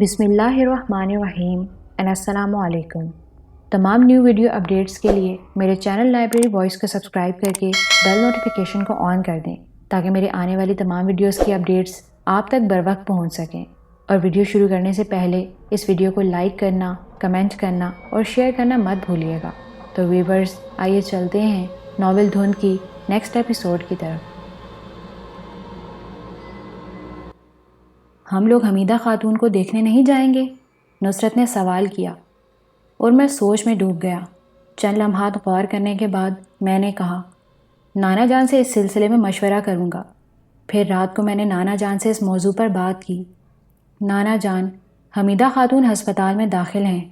بسم اللہ الرحمن الرحیم السلام علیکم۔ تمام نیو ویڈیو اپڈیٹس کے لیے میرے چینل لائبریری وائس کو سبسکرائب کر کے بیل نوٹیفیکیشن کو آن کر دیں تاکہ میرے آنے والی تمام ویڈیوز کی اپڈیٹس آپ تک بر وقت پہنچ سکیں۔ اور ویڈیو شروع کرنے سے پہلے اس ویڈیو کو لائک کرنا، کمنٹ کرنا اور شیئر کرنا مت بھولیے گا۔ تو ویورز، آئیے چلتے ہیں ناول دھند کی نیکسٹ ایپیسوڈ کی طرف۔ ہم لوگ حمیدہ خاتون کو دیکھنے نہیں جائیں گے؟ نصرت نے سوال کیا اور میں سوچ میں ڈوب گیا۔ چند لمحات غور کرنے کے بعد میں نے کہا، نانا جان سے اس سلسلے میں مشورہ کروں گا۔ پھر رات کو میں نے نانا جان سے اس موضوع پر بات کی۔ نانا جان، حمیدہ خاتون ہسپتال میں داخل ہیں۔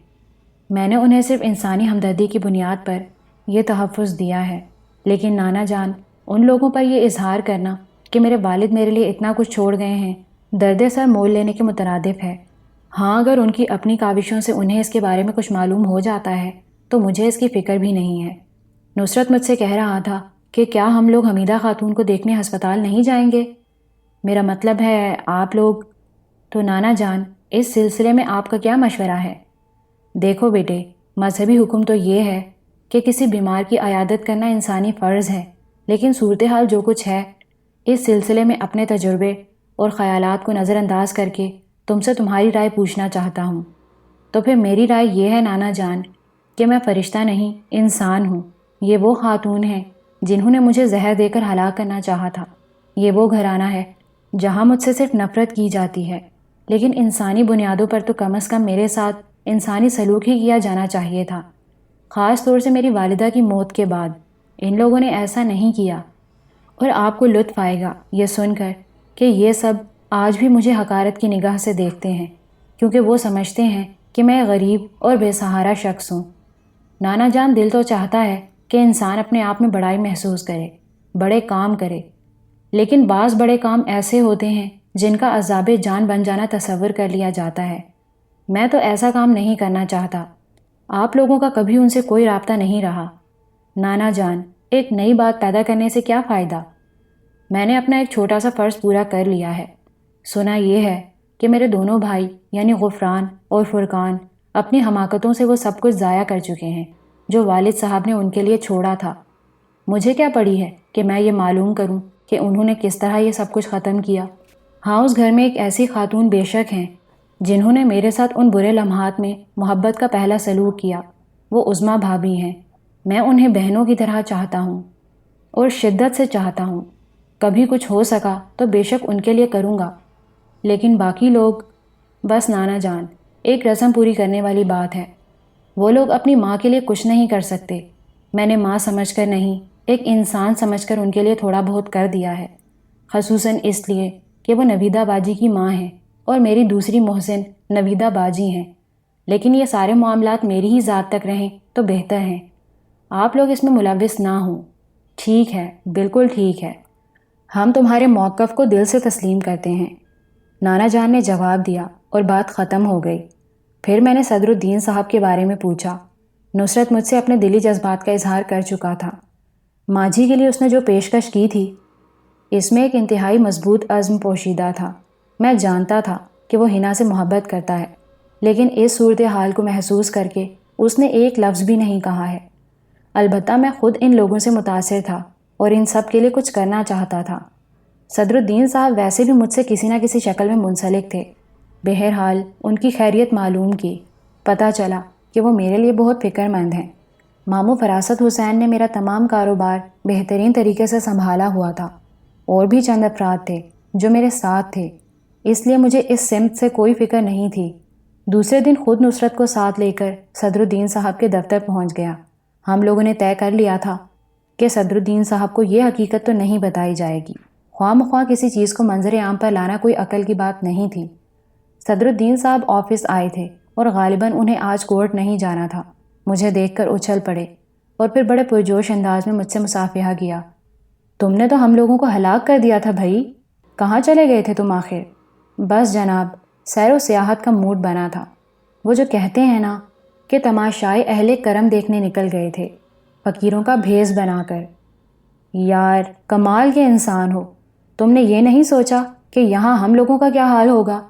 میں نے انہیں صرف انسانی ہمدردی کی بنیاد پر یہ تحفظ دیا ہے، لیکن نانا جان، ان لوگوں پر یہ اظہار کرنا کہ میرے والد میرے لیے اتنا کچھ چھوڑ گئے ہیں، درد سر مول لینے کے مترادف ہے۔ ہاں، اگر ان کی اپنی کاوشوں سے انہیں اس کے بارے میں کچھ معلوم ہو جاتا ہے تو مجھے اس کی فکر بھی نہیں ہے۔ نصرت مجھ سے کہہ رہا تھا کہ کیا ہم لوگ حمیدہ خاتون کو دیکھنے ہسپتال نہیں جائیں گے؟ میرا مطلب ہے آپ لوگ۔ تو نانا جان، اس سلسلے میں آپ کا کیا مشورہ ہے؟ دیکھو بیٹے، مذہبی حکم تو یہ ہے کہ کسی بیمار کی عیادت کرنا انسانی فرض ہے، لیکن صورتحال جو کچھ ہے، اس سلسلے میں اپنے تجربے اور خیالات کو نظر انداز کر کے تم سے تمہاری رائے پوچھنا چاہتا ہوں۔ تو پھر میری رائے یہ ہے نانا جان کہ میں فرشتہ نہیں، انسان ہوں۔ یہ وہ خاتون ہیں جنہوں نے مجھے زہر دے کر ہلاک کرنا چاہا تھا۔ یہ وہ گھرانہ ہے جہاں مجھ سے صرف نفرت کی جاتی ہے، لیکن انسانی بنیادوں پر تو کم از کم میرے ساتھ انسانی سلوک ہی کیا جانا چاہیے تھا۔ خاص طور سے میری والدہ کی موت کے بعد ان لوگوں نے ایسا نہیں کیا۔ اور آپ کو لطف آئے گا یہ سن کر کہ یہ سب آج بھی مجھے حقارت کی نگاہ سے دیکھتے ہیں، کیونکہ وہ سمجھتے ہیں کہ میں غریب اور بے سہارا شخص ہوں۔ نانا جان، دل تو چاہتا ہے کہ انسان اپنے آپ میں بڑائی محسوس کرے، بڑے کام کرے، لیکن بعض بڑے کام ایسے ہوتے ہیں جن کا عذاب جان بن جانا تصور کر لیا جاتا ہے۔ میں تو ایسا کام نہیں کرنا چاہتا۔ آپ لوگوں کا کبھی ان سے کوئی رابطہ نہیں رہا۔ نانا جان، ایک نئی بات پیدا کرنے سے کیا فائدہ؟ میں نے اپنا ایک چھوٹا سا فرض پورا کر لیا ہے۔ سنا یہ ہے کہ میرے دونوں بھائی یعنی غفران اور فرقان اپنی حماقتوں سے وہ سب کچھ ضائع کر چکے ہیں جو والد صاحب نے ان کے لیے چھوڑا تھا۔ مجھے کیا پڑی ہے کہ میں یہ معلوم کروں کہ انہوں نے کس طرح یہ سب کچھ ختم کیا۔ ہاں، اس گھر میں ایک ایسی خاتون بے شک ہیں جنہوں نے میرے ساتھ ان برے لمحات میں محبت کا پہلا سلوک کیا۔ وہ عظمیٰ بھابھی ہیں۔ میں انہیں بہنوں کی طرح چاہتا ہوں اور شدت سے چاہتا ہوں۔ کبھی کچھ ہو سکا تو بے شک ان کے لیے کروں گا، لیکن باقی لوگ، بس نانا جان، ایک رسم پوری کرنے والی بات ہے۔ وہ لوگ اپنی ماں کے لیے کچھ نہیں کر سکتے۔ میں نے ماں سمجھ کر نہیں، ایک انسان سمجھ کر ان کے لیے تھوڑا بہت کر دیا ہے، خصوصاً اس لیے کہ وہ نویدہ باجی کی ماں ہیں اور میری دوسری محسن نویدہ باجی ہیں۔ لیکن یہ سارے معاملات میری ہی ذات تک رہیں تو بہتر ہیں۔ آپ لوگ اس میں ملوث نہ ہوں۔ ٹھیک ہے، بالکل ٹھیک ہے۔ ہم تمہارے موقف کو دل سے تسلیم کرتے ہیں، نانا جان نے جواب دیا اور بات ختم ہو گئی۔ پھر میں نے صدر الدین صاحب کے بارے میں پوچھا۔ نصرت مجھ سے اپنے دلی جذبات کا اظہار کر چکا تھا۔ ماجھی کے لیے اس نے جو پیشکش کی تھی، اس میں ایک انتہائی مضبوط عزم پوشیدہ تھا۔ میں جانتا تھا کہ وہ حنا سے محبت کرتا ہے، لیکن اس صورتحال کو محسوس کر کے اس نے ایک لفظ بھی نہیں کہا ہے۔ البتہ میں خود ان لوگوں سے متاثر تھا اور ان سب کے لیے کچھ کرنا چاہتا تھا۔ صدر الدین صاحب ویسے بھی مجھ سے کسی نہ کسی شکل میں منسلک تھے۔ بہرحال ان کی خیریت معلوم کی، پتہ چلا کہ وہ میرے لیے بہت فکر مند ہیں۔ ماموں فراست حسین نے میرا تمام کاروبار بہترین طریقے سے سنبھالا ہوا تھا، اور بھی چند افراد تھے جو میرے ساتھ تھے، اس لیے مجھے اس سمت سے کوئی فکر نہیں تھی۔ دوسرے دن خود نصرت کو ساتھ لے کر صدر الدین صاحب کے دفتر پہنچ گیا۔ ہم لوگوں نے طے کر لیا تھا کہ صدر الدین صاحب کو یہ حقیقت تو نہیں بتائی جائے گی۔ خواہ مخواہ کسی چیز کو منظر عام پر لانا کوئی عقل کی بات نہیں تھی۔ صدر الدین صاحب آفس آئے تھے اور غالباً انہیں آج کورٹ نہیں جانا تھا۔ مجھے دیکھ کر اچھل پڑے اور پھر بڑے پرجوش انداز میں مجھ سے مصافحہ کیا۔ تم نے تو ہم لوگوں کو ہلاک کر دیا تھا بھائی، کہاں چلے گئے تھے تم آخر؟ بس جناب، سیر و سیاحت کا موڈ بنا تھا۔ وہ جو کہتے ہیں نا کہ تماشائے اہل کرم دیکھنے نکل گئے تھے، فقیروں کا بھیس بنا کر۔ یار، کمال کے انسان ہو، تم نے یہ نہیں سوچا کہ یہاں ہم لوگوں کا کیا حال ہوگا؟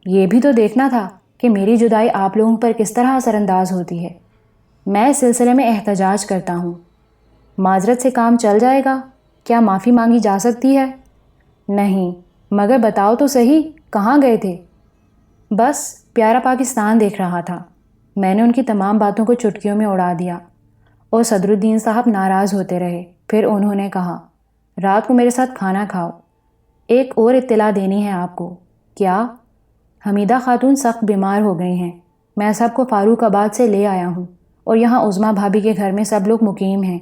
یہ بھی تو دیکھنا تھا کہ میری جدائی آپ لوگوں پر کس طرح اثر انداز ہوتی ہے۔ میں اس سلسلے میں احتجاج کرتا ہوں۔ معذرت سے کام چل جائے گا؟ کیا معافی مانگی جا سکتی ہے؟ نہیں، مگر بتاؤ تو صحیح، کہاں گئے تھے؟ بس پیارا پاکستان دیکھ رہا تھا۔ میں نے ان کی تمام باتوں کو چٹکیوں میں اڑا دیا اور صدر الدین صاحب ناراض ہوتے رہے۔ پھر انہوں نے کہا، رات کو میرے ساتھ کھانا کھاؤ۔ ایک اور اطلاع دینی ہے آپ کو۔ کیا؟ حمیدہ خاتون سخت بیمار ہو گئی ہیں۔ میں سب کو فاروق آباد سے لے آیا ہوں اور یہاں عظمیٰ بھابھی کے گھر میں سب لوگ مقیم ہیں۔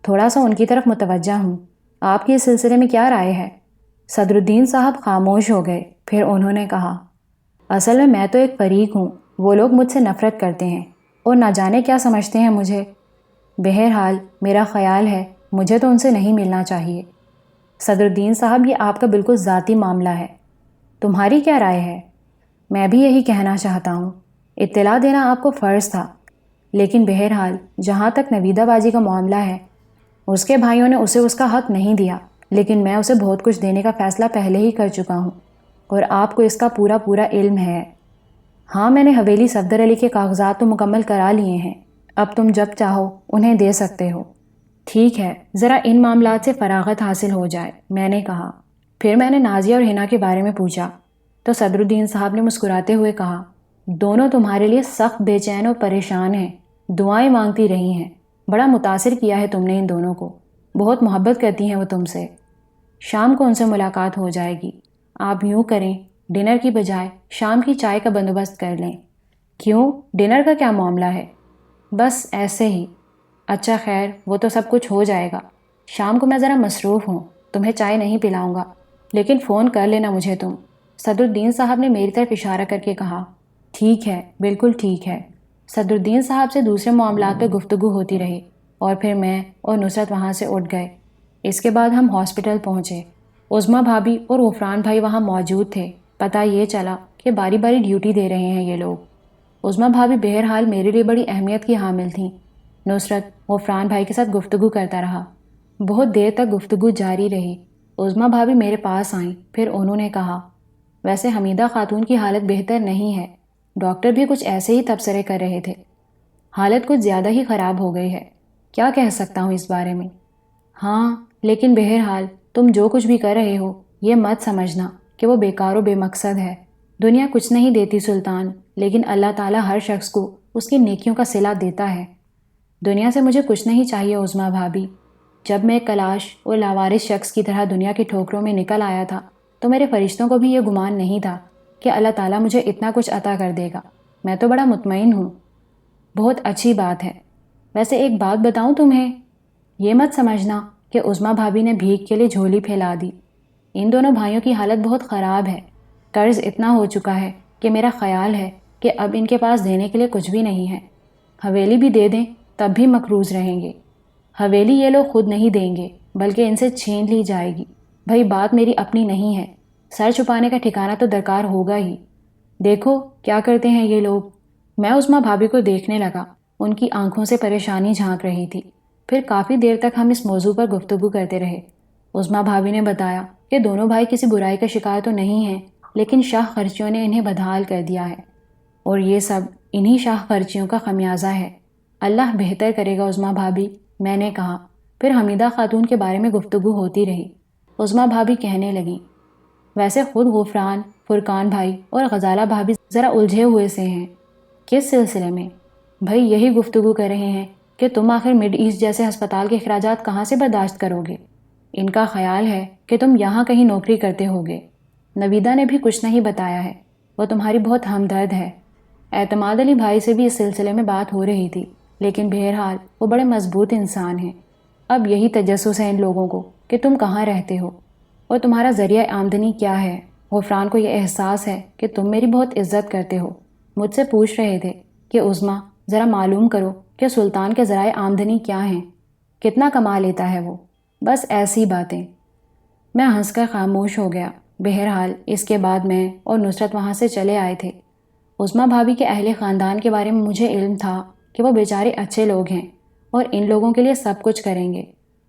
تھوڑا سا ان کی طرف متوجہ ہوں۔ آپ کی اس سلسلے میں کیا رائے ہے؟ صدر الدین صاحب خاموش ہو گئے۔ پھر انہوں نے کہا، اصل میں تو ایک فریق ہوں۔ وہ لوگ مجھ سے نفرت کرتے ہیں اور نہ جانے کیا سمجھتے ہیں مجھے۔ بہرحال میرا خیال ہے مجھے تو ان سے نہیں ملنا چاہیے۔ صدر الدین صاحب، یہ آپ کا بالکل ذاتی معاملہ ہے۔ تمہاری کیا رائے ہے؟ میں بھی یہی کہنا چاہتا ہوں۔ اطلاع دینا آپ کو فرض تھا، لیکن بہرحال جہاں تک نویدہ باجی کا معاملہ ہے، اس کے بھائیوں نے اسے اس کا حق نہیں دیا، لیکن میں اسے بہت کچھ دینے کا فیصلہ پہلے ہی کر چکا ہوں اور آپ کو اس کا پورا علم ہے۔ ہاں، میں نے حویلی صفدر علی کے کاغذات تو مکمل کرا لیے ہیں۔ اب تم جب چاہو انہیں دے سکتے ہو۔ ٹھیک ہے، ذرا ان معاملات سے فراغت حاصل ہو جائے، میں نے کہا۔ پھر میں نے نازیہ اور حنا کے بارے میں پوچھا تو صدر الدین صاحب نے مسکراتے ہوئے کہا، دونوں تمہارے لیے سخت بے چین اور پریشان ہیں، دعائیں مانگتی رہی ہیں۔ بڑا متاثر کیا ہے تم نے ان دونوں کو، بہت محبت کرتی ہیں وہ تم سے۔ شام کو ان سے ملاقات ہو جائے گی۔ آپ یوں کریں، ڈنر کی بجائے شام کی چائے کا بندوبست کر لیں۔ کیوں؟ ڈنر کا کیا معاملہ ہے؟ بس ایسے ہی۔ اچھا خیر، وہ تو سب کچھ ہو جائے گا۔ شام کو میں ذرا مصروف ہوں، تمہیں چائے نہیں پلاؤں گا، لیکن فون کر لینا مجھے تم۔ صدر الدین صاحب نے میری طرف اشارہ کر کے کہا، ٹھیک ہے، بالکل ٹھیک ہے۔ صدر الدین صاحب سے دوسرے معاملات پہ گفتگو ہوتی رہی اور پھر میں اور نصرت وہاں سے اٹھ گئے۔ اس کے بعد ہم ہاسپٹل پہنچے۔ عظمیٰ بھابھی اور غفران بھائی وہاں موجود تھے۔ پتہ یہ چلا کہ باری باری ڈیوٹی دے رہے ہیں یہ لوگ۔ عظمیٰ بھابھی بہرحال میرے لیے بڑی اہمیت کی حامل تھیں۔ نصرت غفران بھائی کے ساتھ گفتگو کرتا رہا۔ بہت دیر تک گفتگو جاری رہی۔ عظمیٰ بھابھی میرے پاس آئیں۔ پھر انہوں نے کہا، ویسے حمیدہ خاتون کی حالت بہتر نہیں ہے، ڈاکٹر بھی کچھ ایسے ہی تبصرے کر رہے تھے۔ حالت کچھ زیادہ ہی خراب ہو گئی ہے۔ کیا کہہ سکتا ہوں اس بارے میں؟ ہاں، لیکن بہرحال تم جو کچھ بھی کر رہے ہو یہ مت سمجھنا کہ وہ بیکار و بے مقصد ہے۔ دنیا کچھ نہیں دیتی سلطان، لیکن اللہ تعالیٰ ہر شخص کو اس کی نیکیوں کا صلہ دیتا ہے۔ دنیا سے مجھے کچھ نہیں چاہیے عظمیٰ بھابھی۔ جب میں کلاش اور لاوارث شخص کی طرح دنیا کی ٹھوکروں میں نکل آیا تھا تو میرے فرشتوں کو بھی یہ گمان نہیں تھا کہ اللہ تعالیٰ مجھے اتنا کچھ عطا کر دے گا۔ میں تو بڑا مطمئن ہوں۔ بہت اچھی بات ہے۔ ویسے ایک بات بتاؤں تمہیں، یہ مت سمجھنا کہ عظمیٰ بھابھی نے بھیک کے لیے جھولی پھیلا دی۔ ان دونوں بھائیوں کی حالت بہت خراب ہے۔ قرض اتنا ہو چکا ہے کہ میرا خیال ہے کہ اب ان کے پاس دینے کے لیے کچھ بھی نہیں ہے۔ حویلی بھی دے دیں تب بھی مقروض رہیں گے۔ حویلی یہ لوگ خود نہیں دیں گے بلکہ ان سے چھین لی جائے گی۔ بھائی بات میری اپنی نہیں ہے، سر چھپانے کا ٹھکانہ تو درکار ہوگا ہی۔ دیکھو کیا کرتے ہیں یہ لوگ۔ میں عظمیٰ بھابھی کو دیکھنے لگا۔ ان کی آنکھوں سے پریشانی جھانک رہی تھی۔ پھر کافی دیر تک ہم اس موضوع پر گفتگو کرتے رہے۔ عظمیٰ بھابھی نے بتایا کہ دونوں بھائی کسی برائی کا شکار تو نہیں ہیں، لیکن شاہ خرچیوں نے انہیں بدحال کر دیا ہے اور یہ سب انہی شاہ خرچیوں کا خمیازہ ہے۔ اللہ بہتر کرے گا عظمیٰ بھابھی، میں نے کہا۔ پھر حمیدہ خاتون کے بارے میں گفتگو ہوتی رہی۔ عظمیٰ بھابھی کہنے لگیں، ویسے خود غفران، فرقان بھائی اور غزالہ بھابھی ذرا الجھے ہوئے سے ہیں۔ کس سلسلے میں؟ بھائی یہی گفتگو کر رہے ہیں کہ تم آخر مڈ ایسٹ جیسے ہسپتال کے اخراجات کہاں سے برداشت کرو گے؟ ان کا خیال ہے کہ تم یہاں کہیں نوکری کرتے ہوگے۔ نویدہ نے بھی کچھ نہیں بتایا ہے، وہ تمہاری بہت ہمدرد ہے۔ اعتماد علی بھائی سے بھی اس سلسلے میں بات ہو رہی تھی، لیکن بہرحال وہ بڑے مضبوط انسان ہیں۔ اب یہی تجسس ہے ان لوگوں کو کہ تم کہاں رہتے ہو اور تمہارا ذریعہ آمدنی کیا ہے۔ غفران کو یہ احساس ہے کہ تم میری بہت عزت کرتے ہو۔ مجھ سے پوچھ رہے تھے کہ عظمیٰ ذرا معلوم کرو کہ سلطان کے ذرائع آمدنی کیا ہیں، کتنا کما لیتا ہے وہ۔ بس ایسی باتیں۔ میں ہنس کر خاموش ہو گیا۔ بہرحال اس کے بعد میں اور نصرت وہاں سے چلے آئے تھے۔ عظمیٰ بھابھی کے اہل خاندان کے بارے میں مجھے علم تھا کہ وہ بیچارے اچھے لوگ ہیں اور ان لوگوں کے لیے سب کچھ کریں گے۔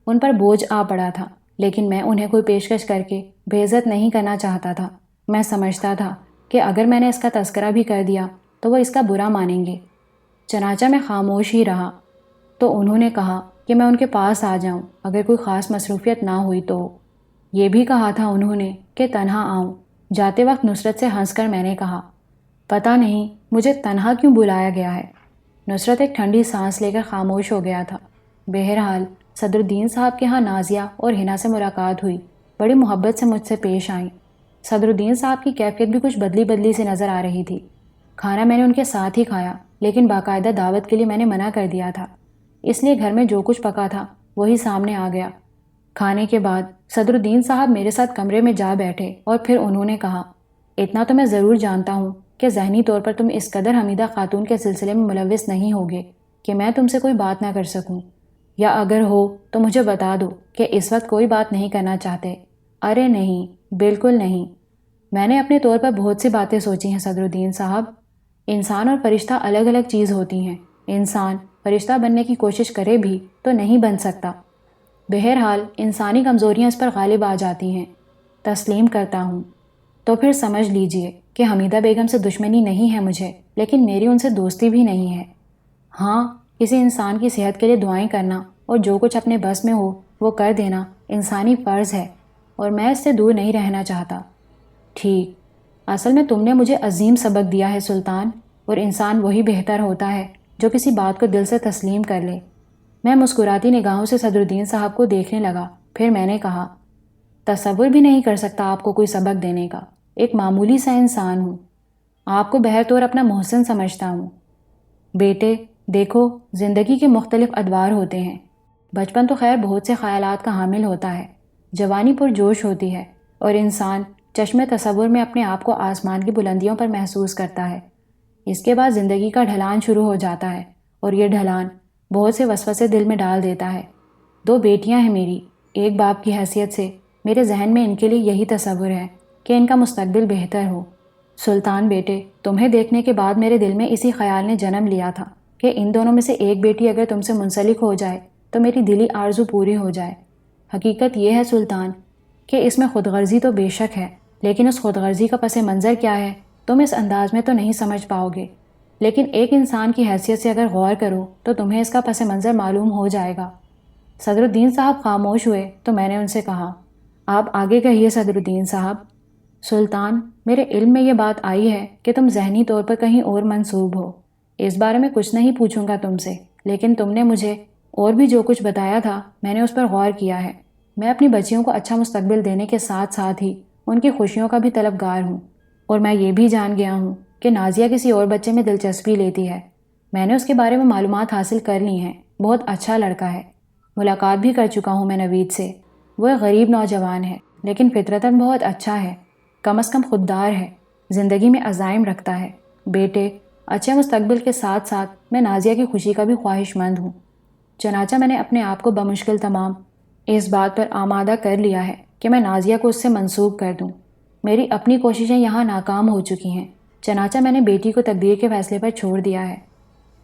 ان پر بوجھ آ پڑا تھا، لیکن میں انہیں کوئی پیشکش کر کے بے عزت نہیں کرنا چاہتا تھا۔ میں سمجھتا تھا کہ اگر میں نے اس کا تذکرہ بھی کر دیا تو وہ اس کا برا مانیں گے۔ چنانچہ میں خاموش ہی رہا۔ تو انہوں نے کہا کہ میں ان کے پاس آ جاؤں اگر کوئی خاص مصروفیت نہ ہوئی تو۔ یہ بھی کہا تھا انہوں نے کہ تنہا آؤں۔ جاتے وقت نصرت سے ہنس کر میں نے کہا، پتہ نہیں مجھے تنہا کیوں بلایا گیا ہے۔ نصرت ایک ٹھنڈی سانس لے کر خاموش ہو گیا تھا۔ بہرحال صدر الدین صاحب کے ہاں نازیہ اور ہنا سے ملاقات ہوئی، بڑی محبت سے مجھ سے پیش آئیں۔ صدر الدین صاحب کی کیفیت بھی کچھ بدلی بدلی سی نظر آ رہی تھی۔ کھانا میں نے ان کے ساتھ ہی کھایا، لیکن باقاعدہ دعوت کے لیے میں نے منع کر دیا تھا، اس لیے گھر میں جو کچھ پکا تھا وہی سامنے آ گیا۔ کھانے کے بعد صدر الدین صاحب میرے ساتھ کمرے میں جا بیٹھے اور پھر انہوں نے کہا، اتنا تو میں ضرور جانتا ہوں کہ ذہنی طور پر تم اس قدر حمیدہ خاتون کے سلسلے میں ملوث نہیں ہوگے کہ میں تم سے کوئی بات نہ کر سکوں، یا اگر ہو تو مجھے بتا دو کہ اس وقت کوئی بات نہیں کرنا چاہتے۔ ارے نہیں، بالکل نہیں۔ میں نے اپنے طور پر بہت سی باتیں سوچی ہیں صدر الدین صاحب۔ انسان اور فرشتہ الگ الگ چیز ہوتی ہیں۔ انسان فرشتہ بننے کی کوشش کرے بھی تو نہیں بن سکتا۔ بہرحال انسانی کمزوریاں اس پر غالب آ جاتی ہیں۔ تسلیم کرتا ہوں۔ تو پھر سمجھ لیجئے کہ حمیدہ بیگم سے دشمنی نہیں ہے مجھے، لیکن میری ان سے دوستی بھی نہیں ہے۔ ہاں، کسی انسان کی صحت کے لیے دعائیں کرنا اور جو کچھ اپنے بس میں ہو وہ کر دینا انسانی فرض ہے، اور میں اس سے دور نہیں رہنا چاہتا۔ ٹھیک، اصل میں تم نے مجھے عظیم سبق دیا ہے سلطان، اور انسان وہی بہتر ہوتا ہے جو کسی بات کو دل سے تسلیم کر لے۔ میں مسکراتی نگاہوں سے صدر الدین صاحب کو دیکھنے لگا، پھر میں نے کہا، تصور بھی نہیں کر سکتا آپ کو کوئی سبق دینے کا، ایک معمولی سا انسان ہوں، آپ کو بہرطور اپنا محسن سمجھتا ہوں۔ بیٹے دیکھو، زندگی کے مختلف ادوار ہوتے ہیں۔ بچپن تو خیر بہت سے خیالات کا حامل ہوتا ہے، جوانی پرجوش ہوتی ہے، اور انسان چشم تصور میں اپنے آپ کو آسمان کی بلندیوں پر محسوس کرتا ہے۔ اس کے بعد زندگی کا ڈھلان شروع ہو جاتا ہے، اور یہ ڈھلان بہت سے وسوسے دل میں ڈال دیتا ہے۔ 2 بیٹیاں ہیں میری، ایک باپ کی حیثیت سے میرے ذہن میں ان کے لیے یہی تصور ہے کہ ان کا مستقبل بہتر ہو۔ سلطان بیٹے، تمہیں دیکھنے کے بعد میرے دل میں اسی خیال نے جنم لیا تھا کہ ان دونوں میں سے ایک بیٹی اگر تم سے منسلک ہو جائے تو میری دلی آرزو پوری ہو جائے۔ حقیقت یہ ہے سلطان کہ اس میں خود غرضی تو بے شک ہے، لیکن اس خود غرضی کا پس منظر کیا ہے تم اس انداز میں تو نہیں سمجھ پاؤ گے، لیکن ایک انسان کی حیثیت سے اگر غور کرو تو تمہیں اس کا پس منظر معلوم ہو جائے گا۔ صدر الدین صاحب خاموش ہوئے تو میں نے ان سے کہا، آپ آگے کہیے صدر الدین صاحب۔ سلطان، میرے علم میں یہ بات آئی ہے کہ تم ذہنی طور پر کہیں اور منسوب ہو۔ اس بارے میں کچھ نہیں پوچھوں گا تم سے، لیکن تم نے مجھے اور بھی جو کچھ بتایا تھا میں نے اس پر غور کیا ہے۔ میں اپنی بچیوں کو اچھا مستقبل دینے کے ساتھ ساتھ ہی ان کی خوشیوں کا بھی طلبگار ہوں، اور میں یہ بھی جان گیا ہوں کہ نازیہ کسی اور بچے میں دلچسپی لیتی ہے۔ میں نے اس کے بارے میں معلومات حاصل کر لی ہیں، بہت اچھا لڑکا ہے، ملاقات بھی کر چکا ہوں میں نوید سے۔ وہ ایک غریب نوجوان ہے، لیکن فطرتاً بہت اچھا ہے، کم از کم خوددار ہے، زندگی میں عزائم رکھتا ہے۔ بیٹے، اچھے مستقبل کے ساتھ ساتھ میں نازیہ کی خوشی کا بھی خواہش مند ہوں۔ چنانچہ میں نے اپنے آپ کو بمشکل تمام اس بات پر آمادہ کر لیا ہے کہ میں نازیہ کو اس سے منسوب کر دوں۔ میری اپنی کوششیں یہاں ناکام ہو چکی ہیں، چنانچہ میں نے بیٹی کو تقدیر کے فیصلے پر چھوڑ دیا ہے۔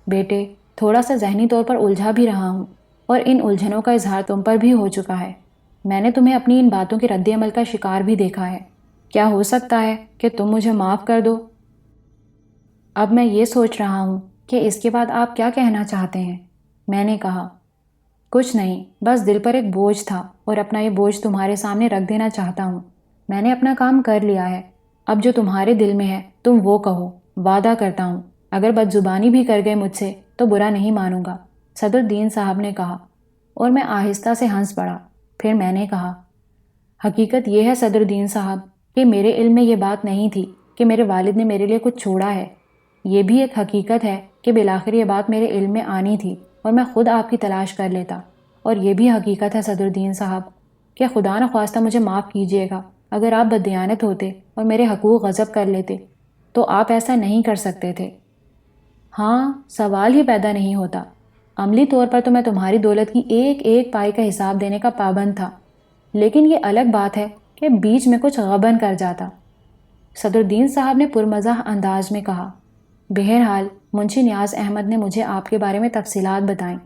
بیٹے، تھوڑا سا ذہنی طور پر الجھا بھی رہا ہوں، اور ان الجھنوں کا اظہار تم پر بھی ہو چکا ہے۔ میں نے تمہیں اپنی ان باتوں کے رد عمل کا شکار بھی دیکھا ہے۔ کیا ہو سکتا ہے کہ تم مجھے معاف کر دو؟ اب میں یہ سوچ رہا ہوں کہ اس کے بعد آپ کیا کہنا چاہتے ہیں؟ میں نے کہا، کچھ نہیں، بس دل پر ایک بوجھ تھا اور اپنا یہ بوجھ تمہارے سامنے رکھ دینا چاہتا ہوں۔ میں نے اپنا کام کر لیا ہے، اب جو تمہارے دل میں ہے تم وہ کہو۔ وعدہ کرتا ہوں اگر بد زبانی بھی کر گئے مجھ سے تو برا نہیں مانوں گا، صدر الدین صاحب نے کہا، اور میں آہستہ سے ہنس پڑا۔ پھر میں نے کہا، حقیقت یہ ہے صدر الدین صاحب کہ میرے علم میں یہ بات نہیں تھی کہ میرے والد نے میرے لیے کچھ چھوڑا ہے۔ یہ بھی ایک حقیقت ہے کہ بالآخر یہ بات میرے علم میں آنی تھی اور میں خود آپ کی تلاش کر لیتا، اور یہ بھی حقیقت ہے صدر الدین صاحب کہ خدا نخواستہ مجھے معاف کیجیے گا اگر آپ بددیانت ہوتے اور میرے حقوق غصب کر لیتے، تو آپ ایسا نہیں کر سکتے تھے۔ ہاں، سوال ہی پیدا نہیں ہوتا۔ عملی طور پر تو میں تمہاری دولت کی ایک ایک پائی کا حساب دینے کا پابند تھا، لیکن یہ الگ بات ہے کہ بیچ میں کچھ غبن کر جاتا، صدر الدین صاحب نے پرمزاح انداز میں کہا۔ بہرحال منشی نیاز احمد نے مجھے آپ کے بارے میں تفصیلات بتائیں۔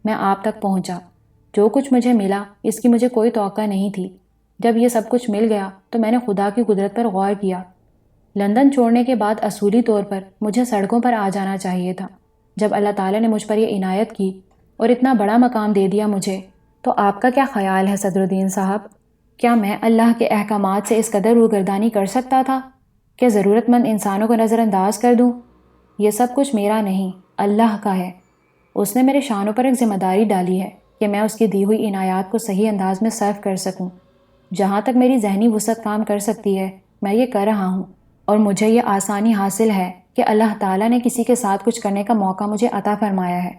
میں آپ تک پہنچا۔ جو کچھ مجھے ملا اس کی مجھے کوئی توقع نہیں تھی۔ جب یہ سب کچھ مل گیا تو میں نے خدا کی قدرت پر غور کیا۔ لندن چھوڑنے کے بعد اصولی طور پر مجھے سڑکوں پر آ جانا چاہیے تھا۔ جب اللہ تعالیٰ نے مجھ پر یہ عنایت کی اور اتنا بڑا مقام دے دیا مجھے، تو آپ کا کیا خیال ہے صدر الدین صاحب؟ کیا میں اللہ کے احکامات سے اس قدر روگردانی کر سکتا تھا کہ ضرورت مند انسانوں کو نظر انداز کر دوں؟ یہ سب کچھ میرا نہیں، اللہ کا ہے۔ اس نے میرے شانوں پر ایک ذمہ داری ڈالی ہے کہ میں اس کی دی ہوئی عنایات کو صحیح انداز میں صرف کر سکوں۔ جہاں تک میری ذہنی وسعت کام کر سکتی ہے میں یہ کر رہا ہوں، اور مجھے یہ آسانی حاصل ہے کہ اللہ تعالیٰ نے کسی کے ساتھ کچھ کرنے کا موقع مجھے عطا فرمایا ہے۔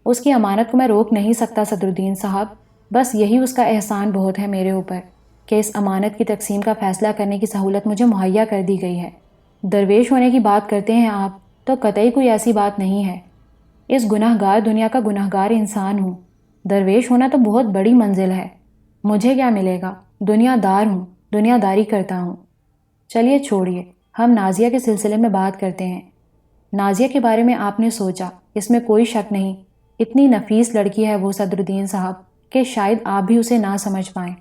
اس کی امانت کو میں روک نہیں سکتا صدر الدین صاحب، بس یہی اس کا احسان بہت ہے میرے اوپر کہ اس امانت کی تقسیم کا فیصلہ کرنے کی سہولت مجھے مہیا کر دی گئی ہے۔ درویش ہونے کی بات کرتے ہیں آپ، تو قطعی کوئی ایسی بات نہیں ہے۔ اس گناہ گار دنیا کا گناہ گار انسان ہوں۔ درویش ہونا تو بہت بڑی منزل ہے۔ مجھے کیا ملے گا؟ دنیا دار ہوں، دنیا داری کرتا ہوں۔ چلیے چھوڑیے، ہم نازیہ کے سلسلے میں بات کرتے ہیں۔ نازیہ کے بارے میں آپ نے سوچا، اس میں کوئی شک نہیں، اتنی نفیس لڑکی ہے وہ صدر الدین صاحب کہ شاید آپ بھی اسے نہ سمجھ پائیں۔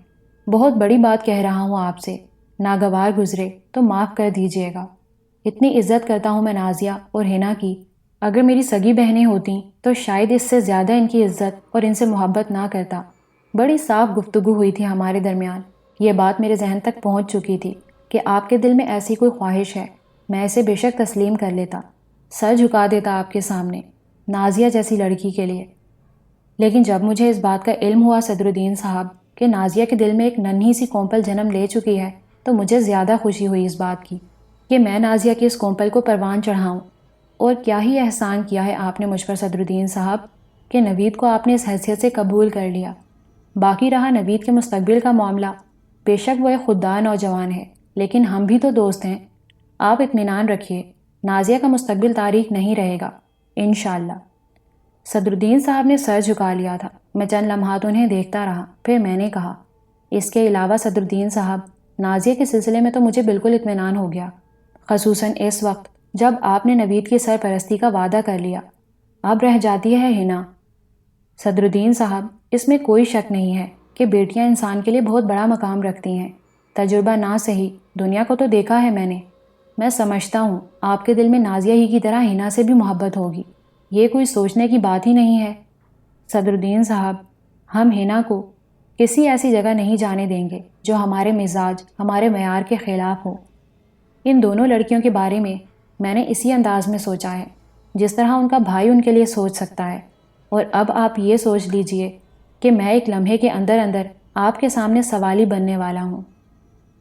بہت بڑی بات کہہ رہا ہوں آپ سے، ناگوار گزرے تو معاف کر دیجیے گا۔ اتنی عزت کرتا ہوں میں نازیہ اور ہنا کی، اگر میری سگی بہنیں ہوتیں تو شاید اس سے زیادہ ان کی عزت اور ان سے محبت نہ کرتا۔ بڑی صاف گفتگو ہوئی تھی ہمارے درمیان۔ یہ بات میرے ذہن تک پہنچ چکی تھی کہ آپ کے دل میں ایسی کوئی خواہش ہے، میں اسے بے شک تسلیم کر لیتا، سر جھکا دیتا آپ کے سامنے، نازیہ جیسی لڑکی کے لیے۔ لیکن جب مجھے اس بات کا علم ہوا صدر الدین صاحب کہ نازیہ کے دل میں ایک ننھی سی کومپل جنم لے چکی ہے، تو مجھے زیادہ خوشی ہوئی اس بات کی کہ میں نازیہ کی اس کومپل کو پروان چڑھاؤں۔ اور کیا ہی احسان کیا ہے آپ نے مجھ پر صدر الدین صاحب کہ نوید کو آپ نے اس حیثیت سے قبول کر لیا۔ باقی رہا نوید کے مستقبل کا معاملہ، بے شک وہ ایک خوددار نوجوان ہے، لیکن ہم بھی تو دوست ہیں۔ آپ اطمینان رکھیے، نازیہ کا مستقبل تاریک نہیں رہے گا انشاءاللہ۔ صدر الدین صاحب نے سر جھکا لیا تھا۔ میں چند لمحات انہیں دیکھتا رہا، پھر میں نے کہا، اس کے علاوہ صدر الدین صاحب، نازیہ کے سلسلے میں تو مجھے بالکل اطمینان ہو گیا، خصوصاً اس وقت جب آپ نے نوید کی سرپرستی کا وعدہ کر لیا۔ اب رہ جاتی ہے ہنا۔ صدر الدین صاحب، اس میں کوئی شک نہیں ہے کہ بیٹیاں انسان کے لیے بہت بڑا مقام رکھتی ہیں۔ تجربہ نہ صحیح، دنیا کو تو دیکھا ہے میں نے۔ میں سمجھتا ہوں آپ کے دل میں نازیہ ہی کی طرح ہنا سے بھی محبت ہوگی، یہ کوئی سوچنے کی بات ہی نہیں ہے۔ صدر الدین صاحب، ہم ہنا کو کسی ایسی جگہ نہیں جانے دیں گے جو ہمارے مزاج، ہمارے معیار کے خلاف ہو۔ ان دونوں لڑکیوں کے بارے میں نے اسی انداز میں سوچا ہے جس طرح ان کا بھائی ان کے لیے سوچ سکتا ہے، اور اب آپ یہ سوچ لیجئے کہ میں ایک لمحے کے اندر اندر آپ کے سامنے سوالی بننے والا ہوں۔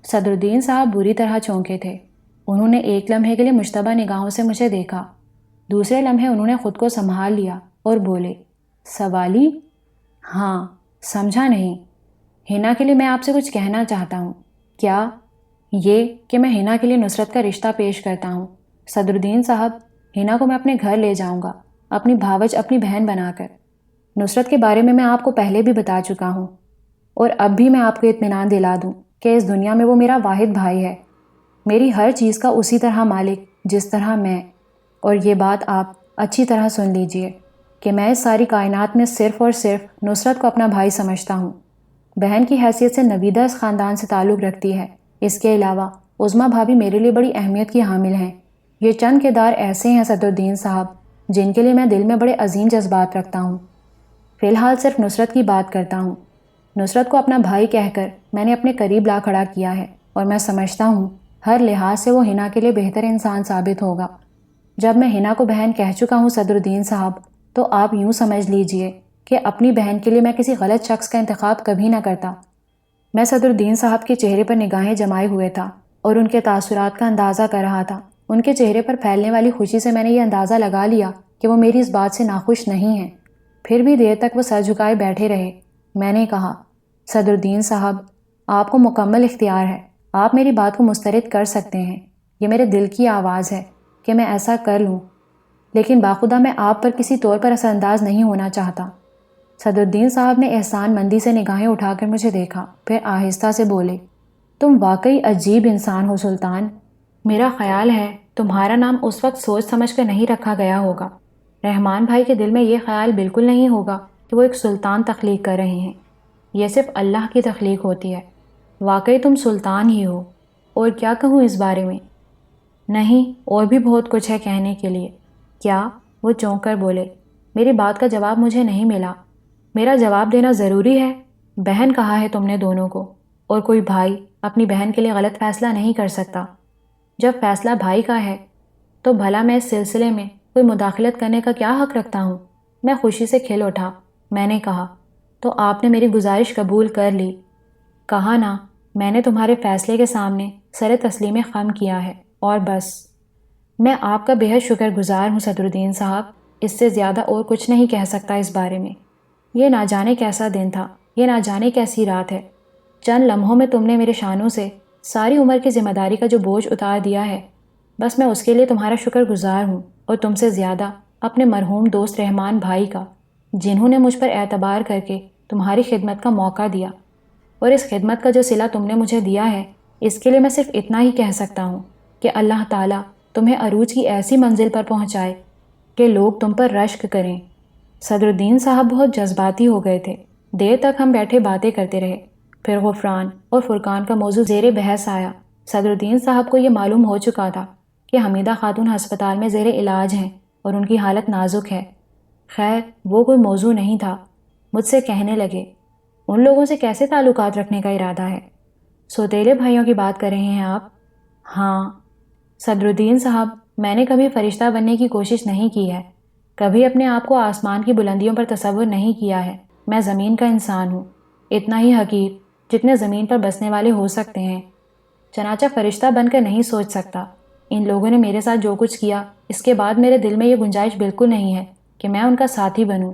صدر الدین صاحب بری طرح چونکے تھے۔ انہوں نے ایک لمحے کے لیے مشتبہ نگاہوں سے مجھے دیکھا، دوسرے لمحے انہوں نے خود کو سنبھال لیا اور بولے، سوالی؟ ہاں، سمجھا نہیں؟ ہنا کے لیے میں آپ سے کچھ کہنا چاہتا ہوں۔ کیا؟ یہ کہ میں ہنا کے لیے نصرت کا رشتہ پیش کرتا ہوں۔ صدر الدین صاحب، ہنا کو میں اپنے گھر لے جاؤں گا، اپنی بھاوج، اپنی بہن بنا کر۔ نصرت کے بارے میں آپ کو پہلے بھی بتا چکا ہوں، اور اب بھی میں آپ کو اطمینان دلا دوں کہ اس دنیا میں وہ میرا واحد بھائی ہے، میری ہر چیز کا اسی طرح مالک جس طرح میں۔ اور یہ بات آپ اچھی طرح سن لیجئے کہ میں اس ساری کائنات میں صرف اور صرف نصرت کو اپنا بھائی سمجھتا ہوں۔ بہن کی حیثیت سے نویدہ اس خاندان سے تعلق رکھتی ہے۔ اس کے علاوہ عظمیٰ بھابھی میرے لیے بڑی اہمیت کی حامل ہیں۔ یہ چند کردار ایسے ہیں صدر الدین صاحب جن کے لیے میں دل میں بڑے عظیم جذبات رکھتا ہوں۔ فی الحال صرف نصرت کی بات کرتا ہوں۔ نصرت کو اپنا بھائی کہہ کر میں نے اپنے قریب لا کھڑا کیا ہے، اور میں سمجھتا ہوں ہر لحاظ سے وہ ہنا کے لیے بہتر انسان ثابت ہوگا۔ جب میں ہنا کو بہن کہہ چکا ہوں صدر الدین صاحب، تو آپ یوں سمجھ لیجئے کہ اپنی بہن کے لیے میں کسی غلط شخص کا انتخاب کبھی نہ کرتا۔ میں صدر الدین صاحب کے چہرے پر نگاہیں جمائے ہوئے تھا اور ان کے تاثرات کا اندازہ کر رہا تھا۔ ان کے چہرے پر پھیلنے والی خوشی سے میں نے یہ اندازہ لگا لیا کہ وہ میری اس بات سے ناخوش نہیں ہیں۔ پھر بھی دیر تک وہ سر جھکائے بیٹھے رہے۔ میں نے کہا، صدر الدین صاحب، آپ کو مکمل اختیار ہے، آپ میری بات کو مسترد کر سکتے ہیں، یہ میرے دل کی آواز ہے کہ میں ایسا کر لوں، لیکن باخدا میں آپ پر کسی طور پر اثر انداز نہیں ہونا چاہتا۔ صدر الدین صاحب نے احسان مندی سے نگاہیں اٹھا کر مجھے دیکھا، پھر آہستہ سے بولے، تم واقعی عجیب انسان ہو سلطان۔ میرا خیال ہے تمہارا نام اس وقت سوچ سمجھ کر نہیں رکھا گیا ہوگا۔ رحمان بھائی کے دل میں یہ خیال بالکل نہیں ہوگا کہ وہ ایک سلطان تخلیق کر رہے ہیں، یہ صرف اللہ کی تخلیق ہوتی ہے۔ واقعی تم سلطان ہی ہو، اور کیا کہوں اس بارے میں۔ نہیں، اور بھی بہت کچھ ہے کہنے کے لیے۔ کیا؟ وہ چونک کر بولے۔ میری بات کا جواب مجھے نہیں ملا۔ میرا جواب دینا ضروری ہے؟ بہن کہا ہے تم نے دونوں کو، اور کوئی بھائی اپنی بہن کے لیے غلط فیصلہ نہیں کر سکتا۔ جب فیصلہ بھائی کا ہے تو بھلا میں اس سلسلے میں کوئی مداخلت کرنے کا کیا حق رکھتا ہوں؟ میں خوشی سے کھل اٹھا۔ میں نے کہا، تو آپ نے میری گزارش قبول کر لی؟ کہا نا، میں نے تمہارے فیصلے کے سامنے سر تسلیم خم کیا ہے، اور بس۔ میں آپ کا بے حد شکر گزار ہوں صدر الدین صاحب، اس سے زیادہ اور کچھ نہیں کہہ سکتا اس بارے میں۔ یہ نہ جانے کیسا دن تھا، یہ نہ جانے کیسی رات ہے۔ چند لمحوں میں تم نے میرے شانوں سے ساری عمر کی ذمہ داری کا جو بوجھ اتار دیا ہے، بس میں اس کے لیے تمہارا شکر گزار ہوں، اور تم سے زیادہ اپنے مرحوم دوست رحمان بھائی کا، جنہوں نے مجھ پر اعتبار کر کے تمہاری خدمت کا موقع دیا۔ اور اس خدمت کا جو صلہ تم نے مجھے دیا ہے، اس کے لیے میں صرف اتنا ہی کہہ سکتا ہوں کہ اللہ تعالیٰ تمہیں عروج کی ایسی منزل پر پہنچائے کہ لوگ تم پر رشک کریں۔ صدر الدین صاحب بہت جذباتی ہو گئے تھے۔ دیر تک ہم بیٹھے باتیں کرتے رہے۔ پھر غفران اور فرقان کا موضوع زیر بحث آیا۔ صدر الدین صاحب کو یہ معلوم ہو چکا تھا کہ حمیدہ خاتون ہسپتال میں زیر علاج ہیں اور ان کی حالت نازک ہے۔ خیر، وہ کوئی موضوع نہیں تھا۔ مجھ سے کہنے لگے، ان لوگوں سے کیسے تعلقات رکھنے کا ارادہ ہے؟ سوتیلے بھائیوں کی بات کر رہے ہیں آپ؟ ہاں صدر الدین صاحب، میں نے کبھی فرشتہ بننے کی کوشش نہیں کی ہے، کبھی اپنے آپ کو آسمان کی بلندیوں پر تصور نہیں کیا ہے۔ میں زمین کا انسان ہوں، اتنا ہی حقیر جتنے زمین پر بسنے والے ہو سکتے ہیں۔ چنانچہ فرشتہ بن کر نہیں سوچ سکتا۔ ان لوگوں نے میرے ساتھ جو کچھ کیا، اس کے بعد میرے دل میں یہ گنجائش بالکل نہیں ہے کہ میں ان کا ساتھی بنوں۔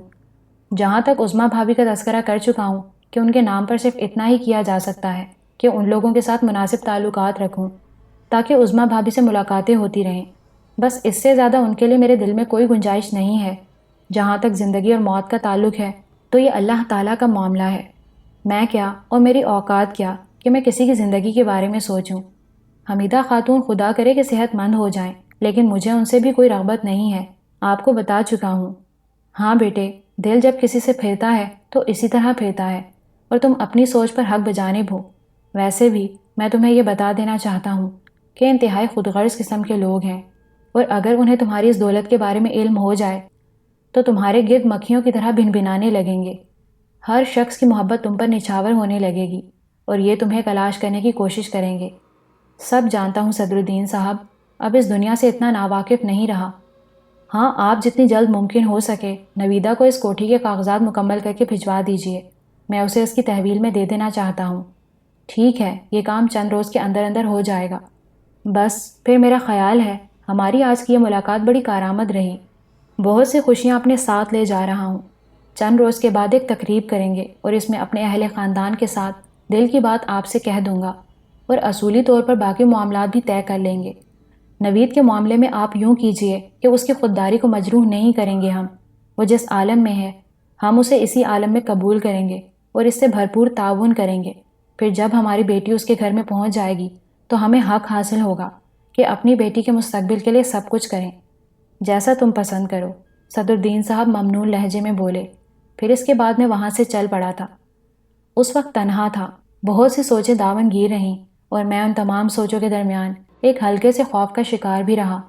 جہاں تک عظمیٰ بھابھی کا تذکرہ کر چکا ہوں کہ ان کے نام پر صرف اتنا ہی کیا جا سکتا ہے کہ ان لوگوں کے ساتھ مناسب تعلقات رکھوں تاکہ عظمیٰ بھابھی سے ملاقاتیں ہوتی رہیں۔ بس اس سے زیادہ ان کے لیے میرے دل میں کوئی گنجائش نہیں ہے۔ جہاں تک زندگی اور موت کا تعلق ہے تو یہ اللہ تعالیٰ کا معاملہ ہے۔ میں کیا اور میری اوقات کیا کہ میں کسی کی زندگی کے بارے میں سوچوں۔ حمیدہ خاتون خدا کرے کہ صحت مند ہو جائیں، لیکن مجھے ان سے بھی کوئی رغبت نہیں ہے، آپ کو بتا چکا ہوں۔ ہاں بیٹے، دل جب کسی سے پھرتا ہے تو اسی طرح پھرتا ہے، اور تم اپنی سوچ پر حق بجانب ہو۔ ویسے بھی میں تمہیں یہ بتا دینا چاہتا ہوں کہ انتہائی خود غرض قسم کے لوگ ہیں، اور اگر انہیں تمہاری اس دولت کے بارے میں علم ہو جائے تو تمہارے گرد مکھیوں کی طرح بھن بھنانے لگیں گے۔ ہر شخص کی محبت تم پر نچھاور ہونے لگے گی، اور یہ تمہیں تلاش کرنے کی کوشش کریں گے۔ سب جانتا ہوں صدر الدین صاحب، اب اس دنیا سے اتنا ناواقف نہیں رہا۔ ہاں، آپ جتنی جلد ممکن ہو سکے نویدہ کو اس کوٹھی کے کاغذات مکمل کر کے بھجوا دیجیے، میں اسے اس کی تحویل میں دے دینا چاہتا ہوں۔ ٹھیک ہے، یہ کام چند روز کے اندر اندر ہو جائے گا۔ بس پھر میرا خیال ہے ہماری آج کی یہ ملاقات بڑی کارآمد رہی۔ بہت سی خوشیاں اپنے ساتھ لے جا رہا ہوں۔ چند روز کے بعد ایک تقریب کریں گے اور اس میں اپنے اہل خاندان کے ساتھ دل کی بات آپ سے کہہ دوں گا، اور اصولی طور پر باقی معاملات بھی طے کر لیں گے۔ نوید کے معاملے میں آپ یوں کیجئے کہ اس کی خودداری کو مجروح نہیں کریں گے ہم۔ وہ جس عالم میں ہے ہم اسے اسی عالم میں قبول کریں گے اور اس سے بھرپور تعاون کریں گے۔ پھر جب ہماری بیٹی اس کے گھر میں پہنچ جائے گی تو ہمیں حق حاصل ہوگا کہ اپنی بیٹی کے مستقبل کے لیے سب کچھ کریں۔ جیسا تم پسند کرو، صدر الدین صاحب ممنون لہجے میں بولے۔ پھر اس کے بعد میں وہاں سے چل پڑا تھا۔ اس وقت تنہا تھا، بہت سی سوچیں دامن گیر رہیں، اور میں ان تمام سوچوں کے درمیان ایک ہلکے سے خوف کا شکار بھی رہا۔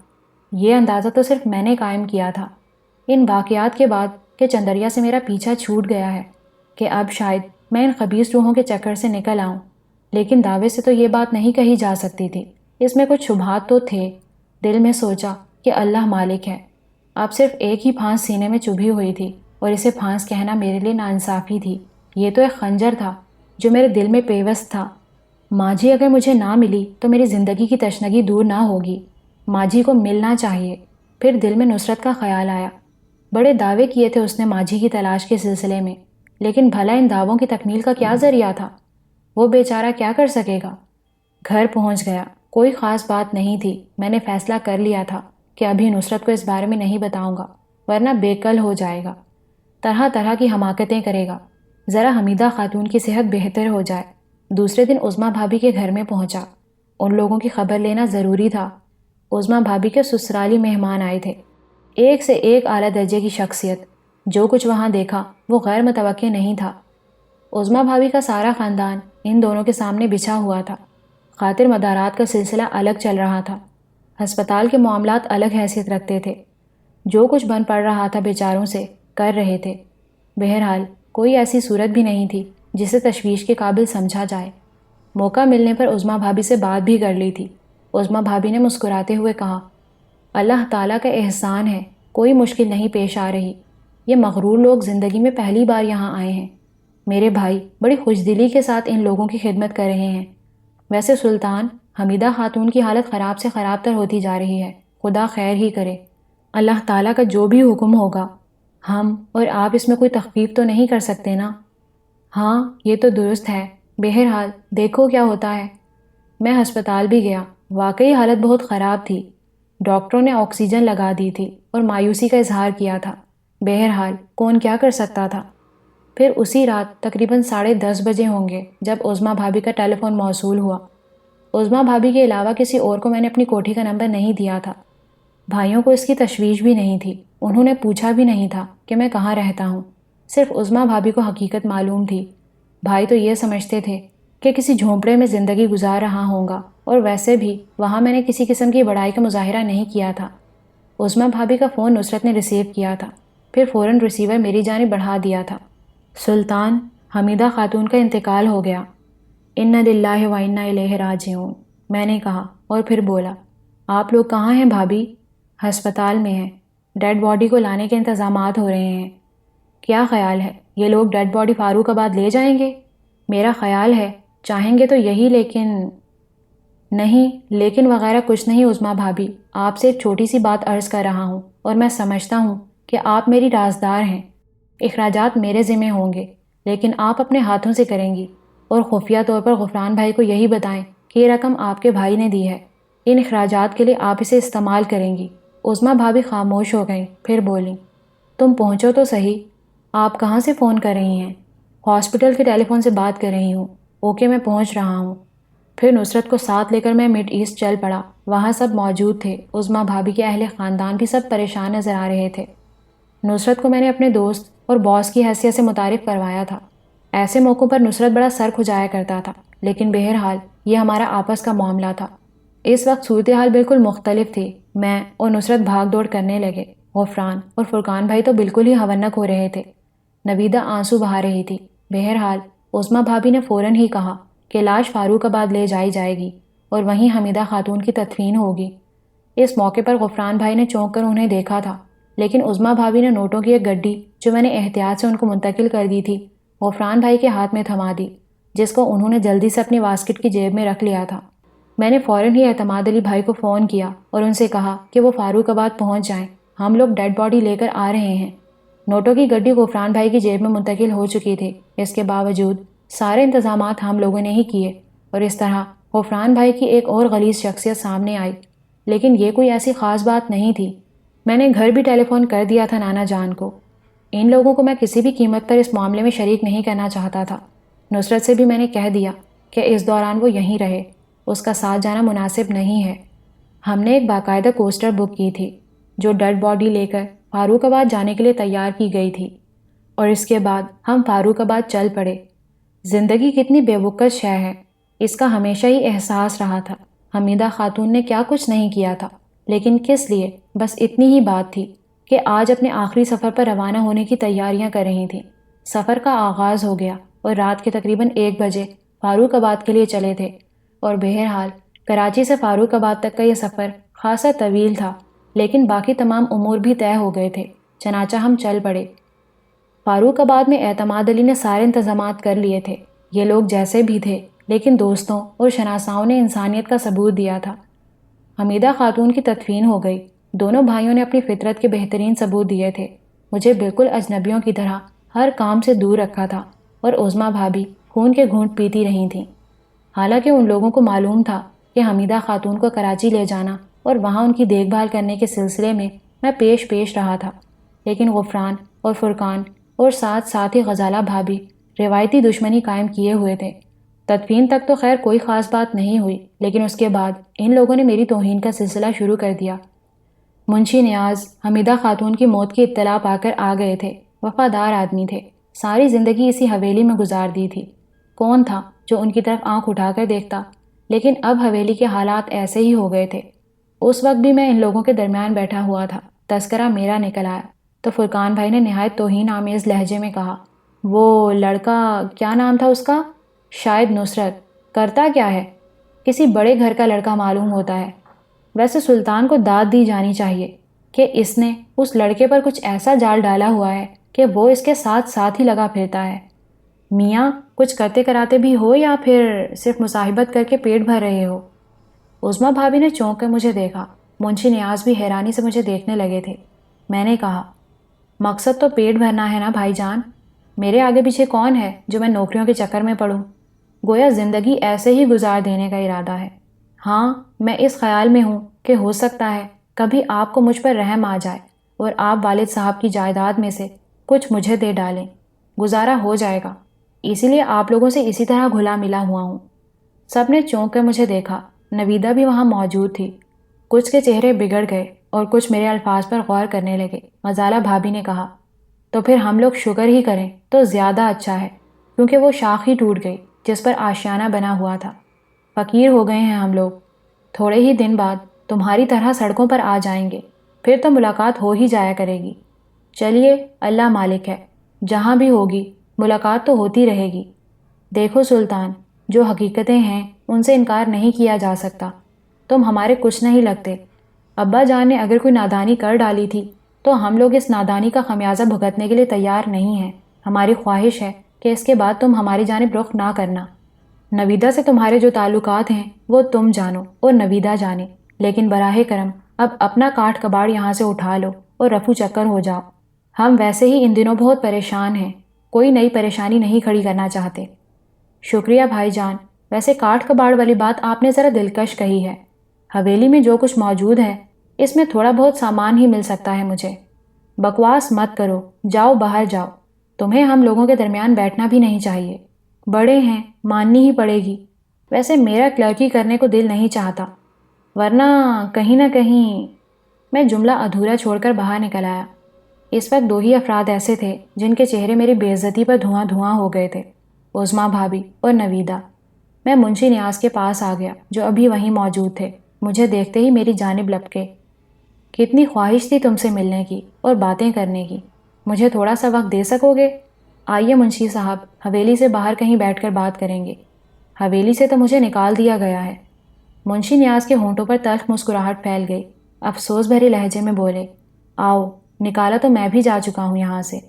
یہ اندازہ تو صرف میں نے قائم کیا تھا ان واقعات کے بعد کہ چندریا سے میرا پیچھا چھوٹ گیا ہے، کہ اب شاید میں ان خبیث روحوں کے چکر سے نکل آؤں۔ لیکن دعوے سے تو یہ بات نہیں کہی جا سکتی تھی، اس میں کچھ شبہات تو تھے۔ دل میں سوچا کہ اللہ مالک ہے۔ اب صرف ایک ہی پھانس سینے میں چبھی ہوئی تھی، اور اسے پھانس کہنا میرے لیے ناانصافی تھی۔ یہ تو ایک خنجر تھا جو میرے دل میں پیوست تھا۔ ماجھی اگر مجھے نہ ملی تو میری زندگی کی تشنگی دور نہ ہوگی۔ ماجھی کو ملنا چاہیے۔ پھر دل میں نصرت کا خیال آیا۔ بڑے دعوے کیے تھے اس نے ماجھی کی تلاش کے سلسلے میں، لیکن بھلا ان دعووں کی تکمیل کا کیا ذریعہ تھا؟ وہ بیچارہ کیا کر سکے گا؟ گھر پہنچ گیا۔ کوئی خاص بات نہیں تھی۔ میں نے فیصلہ کر لیا تھا کہ ابھی نصرت کو اس بارے میں نہیں بتاؤں گا، ورنہ بے کل ہو جائے گا، طرح طرح کی حماقتیں کرے گا۔ ذرا حمیدہ خاتون کی صحت بہتر ہو جائے۔ دوسرے دن عظمیٰ بھابھی کے گھر میں پہنچا۔ ان لوگوں کی خبر لینا ضروری تھا۔ عظمیٰ بھابھی کے سسرالی مہمان آئے تھے، ایک سے ایک اعلیٰ درجے کی شخصیت۔ جو کچھ وہاں دیکھا وہ غیر متوقع نہیں تھا۔ عظمیٰ بھابھی کا سارا خاندان ان دونوں کے سامنے بچھا ہوا تھا۔ خاطر مدارات کا سلسلہ الگ چل رہا تھا۔ ہسپتال کے معاملات الگ حیثیت رکھتے تھے، جو کچھ بن پڑ رہا تھا بیچاروں سے کر رہے تھے۔ بہرحال کوئی ایسی صورت بھی نہیں تھی جسے تشویش کے قابل سمجھا جائے۔ موقع ملنے پر عظمیٰ بھابھی سے بات بھی کر لی تھی۔ عظمیٰ بھابھی نے مسکراتے ہوئے کہا، اللہ تعالیٰ کا احسان ہے، کوئی مشکل نہیں پیش آ رہی۔ یہ مغرور لوگ زندگی میں پہلی بار یہاں آئے ہیں۔ میرے بھائی بڑی خوش دلی کے ساتھ ان لوگوں کی خدمت کر رہے ہیں۔ ویسے سلطان، حمیدہ خاتون کی حالت خراب سے خراب تر ہوتی جا رہی ہے، خدا خیر ہی کرے۔ اللہ تعالیٰ کا جو بھی حکم ہوگا، ہم اور آپ اس میں کوئی تخفیف تو نہیں کر سکتے نا؟ ہاں یہ تو درست ہے، بہرحال دیکھو کیا ہوتا ہے۔ میں ہسپتال بھی گیا، واقعی حالت بہت خراب تھی۔ ڈاکٹروں نے آکسیجن لگا دی تھی اور مایوسی کا اظہار کیا تھا۔ بہرحال کون کیا کر سکتا تھا۔ پھر اسی رات تقریباً 10:30 بجے ہوں گے جب عظمیٰ بھابھی کا ٹیلی فون موصول ہوا۔ عظمیٰ بھابھی کے علاوہ کسی اور کو میں نے اپنی کوٹھی کا نمبر نہیں دیا تھا۔ بھائیوں کو اس کی تشویش بھی نہیں تھی، انہوں نے پوچھا بھی نہیں تھا کہ میں کہاں رہتا ہوں۔ صرف عظمیٰ بھابھی کو حقیقت معلوم تھی۔ بھائی تو یہ سمجھتے تھے کہ کسی جھونپڑے میں زندگی گزار رہا ہوں گا، اور ویسے بھی وہاں میں نے کسی قسم کی بڑائی کا مظاہرہ نہیں کیا تھا۔ عظمیٰ بھابھی کا فون نصرت نے ریسیو کیا تھا، پھر فوراً ریسیور میری جانب بڑھا دیا تھا۔ سلطان، حمیدہ خاتون کا انتقال ہو گیا۔ انا للہ و انا الیہ راجعون، میں نے کہا اور پھر بولا، آپ لوگ کہاں ہیں بھابھی؟ ہسپتال میں ہیں، ڈیڈ باڈی کو لانے کے انتظامات ہو رہے ہیں۔ کیا خیال ہے یہ لوگ ڈیڈ باڈی فاروق آباد لے جائیں گے؟ میرا خیال ہے چاہیں گے تو یہی، لیکن نہیں، لیکن وغیرہ کچھ نہیں عظمیٰ بھابھی، آپ سے ایک چھوٹی سی بات عرض کر رہا ہوں، اور میں سمجھتا ہوں کہ آپ میری رازدار ہیں۔ اخراجات میرے ذمہ ہوں گے، لیکن آپ اپنے ہاتھوں سے کریں گی، اور خفیہ طور پر غفران بھائی کو یہی بتائیں کہ یہ رقم آپ کے بھائی نے دی ہے، ان اخراجات کے لیے آپ اسے استعمال کریں گی۔ عظمیٰ بھابھی خاموش ہو گئیں، پھر بولیں، تم پہنچو تو صحیح۔ آپ کہاں سے فون کر رہی ہیں؟ ہاسپٹل کے ٹیلی فون سے بات کر رہی ہوں۔ اوکے، میں پہنچ رہا ہوں۔ پھر نصرت کو ساتھ لے کر میں مڈ ایسٹ چل پڑا۔ وہاں سب موجود تھے، عظمیٰ بھابھی کے اہل خاندان بھی سب پریشان نظر آ رہے تھے۔ نصرت کو میں نے اپنے دوست اور باس کی حیثیت سے متعارف کروایا تھا۔ ایسے موقعوں پر نصرت بڑا سر کھجایا کرتا تھا، لیکن بہرحال یہ ہمارا آپس کا معاملہ تھا۔ اس وقت صورتحال بالکل مختلف تھی۔ میں اور نصرت بھاگ دوڑ کرنے لگے۔ غفران اور فرقان بھائی تو بالکل ہی ہونک ہو رہے تھے۔ نویدہ آنسو بہا رہی تھی۔ بہرحال عظمیٰ بھابھی نے فوراً ہی کہا کہ لاش فاروق آباد لے جائی جائے گی اور وہیں حمیدہ خاتون کی تدفین ہوگی۔ اس موقع پر غفران بھائی نے چونک کر انہیں دیکھا تھا، لیکن عظمیٰ بھابھی نے نوٹوں کی ایک گڈی جو میں نے احتیاط سے ان کو منتقل کر دی تھی، غفران بھائی کے ہاتھ میں تھما دی، جس کو انہوں نے جلدی سے اپنی واسکٹ کی جیب میں رکھ لیا تھا۔ میں نے فوراً ہی اعتماد علی بھائی کو فون کیا اور ان سے کہا کہ وہ فاروق آباد پہنچ جائیں، ہم لوگ ڈیڈ باڈی لے کر آ رہے ہیں۔ نوٹوں کی گڈی غفران بھائی کی جیب میں منتقل ہو چکی تھی۔ اس کے باوجود سارے انتظامات ہم لوگوں نے ہی کیے، اور اس طرح غفران بھائی کی ایک اور غلیظ شخصیت سامنے آئی، لیکن یہ کوئی ایسی خاص بات نہیں تھی۔ میں نے گھر بھی ٹیلی فون کر دیا تھا نانا جان کو۔ ان لوگوں کو میں کسی بھی قیمت پر اس معاملے میں شریک نہیں کرنا چاہتا تھا۔ نصرت سے بھی میں نے کہہ دیا کہ اس دوران وہ یہیں رہے، اس کا ساتھ جانا مناسب نہیں ہے۔ ہم نے ایک باقاعدہ کوسٹر بک کی تھی جو ڈیڈ باڈی لے کر فاروق آباد جانے کے لیے تیار کی گئی تھی، اور اس کے بعد ہم فاروق آباد چل پڑے۔ زندگی کتنی بے وقت شے ہے، اس کا ہمیشہ ہی احساس رہا تھا۔ حمیدہ خاتون نے کیا کچھ نہیں کیا تھا، لیکن کس لیے، بس اتنی ہی بات تھی کہ آج اپنے آخری سفر پر روانہ ہونے کی تیاریاں کر رہی تھیں۔ سفر کا آغاز ہو گیا اور رات کے تقریباً 1 بجے فاروق آباد کے لیے چلے تھے، اور بہرحال کراچی سے فاروق آباد تک کا یہ سفر خاصا طویل تھا، لیکن باقی تمام امور بھی طے ہو گئے تھے، چنانچہ ہم چل پڑے۔ فاروق آباد میں اعتماد علی نے سارے انتظامات کر لیے تھے۔ یہ لوگ جیسے بھی تھے، لیکن دوستوں اور شناساؤں نے انسانیت کا ثبوت دیا تھا۔ حمیدہ خاتون کی تدفین ہو گئی۔ دونوں بھائیوں نے اپنی فطرت کے بہترین ثبوت دیے تھے۔ مجھے بالکل اجنبیوں کی طرح ہر کام سے دور رکھا تھا، اور عظمیٰ بھابھی خون کے گھونٹ پیتی رہی تھیں۔ حالانکہ ان لوگوں کو معلوم تھا کہ حمیدہ خاتون کو کراچی لے جانا اور وہاں ان کی دیکھ بھال کرنے کے سلسلے میں میں پیش رہا تھا، لیکن غفران اور فرقان اور ساتھ ہی غزالہ بھابھی روایتی دشمنی قائم کیے ہوئے تھے۔ تدفین تک تو خیر کوئی خاص بات نہیں ہوئی، لیکن اس کے بعد ان لوگوں نے میری توہین کا سلسلہ شروع کر دیا۔ منشی نیاز حمیدہ خاتون کی موت کی اطلاع پا کر آ گئے تھے۔ وفادار آدمی تھے، ساری زندگی اسی حویلی میں گزار دی تھی۔ کون تھا جو ان کی طرف آنکھ اٹھا کر دیکھتا؟ لیکن اب حویلی کے حالات ایسے ہی ہو گئے تھے۔ اس وقت بھی میں ان لوگوں کے درمیان بیٹھا ہوا تھا۔ تذکرہ میرا نکل آیا تو فرقان بھائی نے نہایت توہین آمیز لہجے میں کہا، وہ لڑکا کیا نام تھا اس کا؟ شاید نصرت۔ کرتا کیا ہے؟ کسی بڑے گھر کا لڑکا معلوم ہوتا ہے۔ ویسے سلطان کو داد دی جانی چاہیے کہ اس نے اس لڑکے پر کچھ ایسا جال ڈالا ہوا ہے کہ وہ اس کے ساتھ ساتھ ہی لگا پھرتا ہے۔ میاں کچھ کرتے کراتے بھی ہو یا پھر صرف مصاحبت کر کے پیٹ بھر رہے ہو؟ عظمیٰ بھابھی نے چونک کر مجھے دیکھا۔ منشی نیاز بھی حیرانی سے مجھے دیکھنے لگے تھے۔ میں نے کہا، مقصد تو پیٹ بھرنا ہے نا بھائی جان، میرے آگے پیچھے کون ہے جو میں نوکریوں کے چکر میں پڑوں؟ گویا زندگی ایسے ہی گزار دینے کا ارادہ ہے۔ ہاں، میں اس خیال میں ہوں کہ ہو سکتا ہے کبھی آپ کو مجھ پر رحم آ جائے اور آپ والد صاحب کی جائیداد میں سے کچھ مجھے دے ڈالیں، گزارا ہو جائے گا۔ اسی لیے آپ لوگوں سے اسی طرح گھلا ملا ہوا ہوں۔ سب نے چونک کر مجھے دیکھا۔ نویدہ بھی وہاں موجود تھی۔ کچھ کے چہرے بگڑ گئے اور کچھ میرے الفاظ پر غور کرنے لگے۔ غزالہ بھابھی نے کہا، تو پھر ہم لوگ شکر ہی کریں تو زیادہ اچھا ہے، کیونکہ وہ شاخ ہی ٹوٹ گئی جس پر آشیانہ بنا ہوا تھا۔ فقیر ہو گئے ہیں ہم لوگ۔ تھوڑے ہی دن بعد تمہاری طرح سڑکوں پر آ جائیں گے، پھر تو ملاقات ہو ہی جایا کرے گی۔ چلیے، اللہ مالک ہے، جہاں بھی ہوگی ملاقات تو ہوتی رہے گی۔ دیکھو سلطان، جو حقیقتیں ہیں ان سے انکار نہیں کیا جا سکتا۔ تم ہمارے کچھ نہیں لگتے۔ ابا جان نے اگر کوئی نادانی کر ڈالی تھی تو ہم لوگ اس نادانی کا خمیازہ بھگتنے کے لیے تیار نہیں ہیں۔ ہماری خواہش ہے کہ اس کے بعد تم ہماری جانب رخ نہ کرنا۔ نویدہ سے تمہارے جو تعلقات ہیں وہ تم جانو اور نویدہ جانے، لیکن براہ کرم اب اپنا کاٹ کباڑ یہاں سے اٹھا لو اور رفو چکر ہو جاؤ۔ ہم ویسے ہی ان دنوں بہت پریشان ہیں، کوئی نئی پریشانی نہیں کھڑی کرنا چاہتے۔ شکریہ بھائی جان، ویسے کاٹ کباڑ والی بات آپ نے ذرا دلکش کہی ہے۔ حویلی میں جو کچھ موجود ہے اس میں تھوڑا بہت سامان ہی مل سکتا ہے مجھے۔ بکواس مت کرو، جاؤ باہر جاؤ، تمہیں ہم لوگوں کے درمیان بیٹھنا بھی نہیں چاہیے۔ بڑے ہیں، ماننی ہی پڑے گی۔ ویسے میرا کلرکی کرنے کو دل نہیں چاہتا، ورنہ کہیں نہ کہیں۔ میں جملہ ادھورا چھوڑ کر باہر نکل آیا۔ اس وقت دو ہی افراد ایسے تھے جن کے چہرے میری بے عزتی پر دھواں دھواں ہو گئے تھے، عظمیٰ بھابھی اور نویدہ۔ میں منشی نیاز کے پاس آ گیا جو ابھی وہیں موجود تھے۔ مجھے دیکھتے ہی میری جانب لپکے۔ کتنی خواہش تھی تم سے ملنے کی اور باتیں کرنے کی، مجھے تھوڑا سا وقت دے سکو گے؟ آئیے منشی صاحب، حویلی سے باہر کہیں بیٹھ کر بات کریں گے۔ حویلی سے تو مجھے نکال دیا گیا ہے۔ منشی نیاز کے ہونٹوں پر تلخ مسکراہٹ پھیل گئی۔ افسوس بھرے لہجے میں بولے، آؤ، نکالا تو میں بھی جا چکا ہوں یہاں سے۔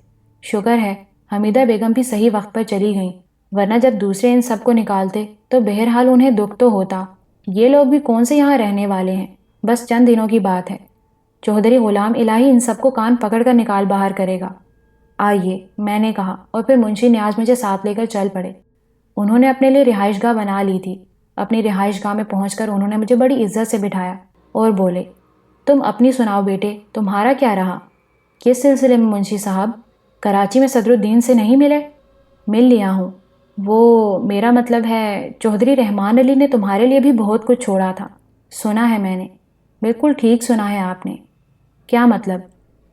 شکر ہے حمیدہ بیگم بھی صحیح وقت پر چلی گئیں، ورنہ جب دوسرے ان سب کو نکالتے تو بہرحال انہیں دکھ تو ہوتا۔ یہ لوگ بھی کون سے یہاں رہنے والے ہیں، بس چند دنوں کی بات ہے۔ چودھری غلام الہی ان سب کو کان پکڑ کر نکال باہر کرے گا۔ آئیے، میں نے کہا، اور پھر منشی نیاز مجھے ساتھ لے کر چل پڑے۔ انہوں نے اپنے لیے رہائش گاہ بنا لی تھی۔ اپنی رہائش گاہ میں پہنچ کر انہوں نے مجھے بڑی عزت سے بٹھایا اور بولے، تم اپنی سناؤ بیٹے، تمہارا کیا رہا؟ کس سلسلے میں منشی صاحب؟ کراچی میں صدر الدین سے نہیں ملے؟ مل لیا ہوں، وہ میرا مطلب ہے چودھری رحمان علی نے تمہارے لیے بھی بہت کچھ چھوڑا تھا، سنا ہے میں نے۔ بالکل ٹھیک سنا ہے آپ نے۔ کیا مطلب؟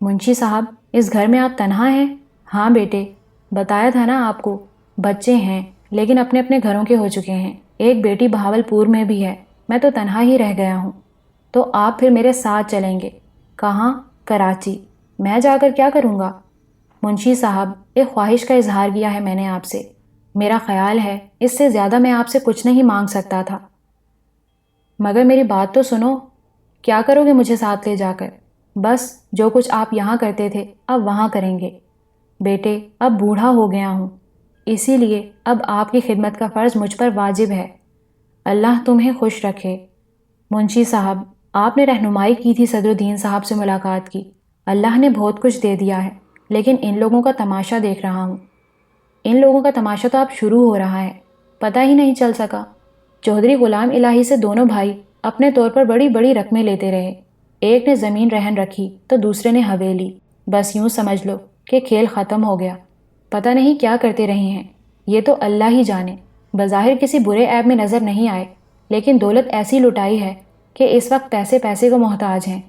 منشی صاحب، اس گھر میں آپ تنہا ہیں؟ ہاں بیٹے، بتایا تھا نا آپ کو، بچے ہیں لیکن اپنے اپنے گھروں کے ہو چکے ہیں، ایک بیٹی بہاول پور میں بھی ہے، میں تو تنہا ہی رہ گیا ہوں۔ تو آپ پھر میرے ساتھ چلیں گے؟ کہاں؟ کراچی۔ میں جا کر کیا کروں گا؟ منشی صاحب، ایک خواہش کا اظہار کیا ہے میں نے آپ سے، میرا خیال ہے اس سے زیادہ میں آپ سے کچھ نہیں مانگ سکتا تھا۔ مگر میری بات تو سنو، کیا کرو گے مجھے ساتھ لے جا کر؟ بس جو کچھ آپ یہاں کرتے تھے اب وہاں کریں گے۔ بیٹے، اب بوڑھا ہو گیا ہوں، اسی لیے اب آپ کی خدمت کا فرض مجھ پر واجب ہے۔ اللہ تمہیں خوش رکھے۔ منشی صاحب، آپ نے رہنمائی کی تھی صدر الدین صاحب سے ملاقات کی، اللہ نے بہت کچھ دے دیا ہے، لیکن ان لوگوں کا تماشا دیکھ رہا ہوں۔ ان لوگوں کا تماشا تو اب شروع ہو رہا ہے، پتہ ہی نہیں چل سکا۔ چودھری غلام الہی سے دونوں بھائی اپنے طور پر بڑی بڑی رقمیں لیتے رہے، ایک نے زمین رہن رکھی تو دوسرے نے حویلی، بس یوں سمجھ لو کہ کھیل ختم ہو گیا۔ پتہ نہیں کیا کرتے رہے ہیں، یہ تو اللہ ہی جانے۔ بظاہر کسی برے عیب میں نظر نہیں آئے، لیکن دولت ایسی لٹائی ہے کہ اس وقت پیسے پیسے کو محتاج ہیں۔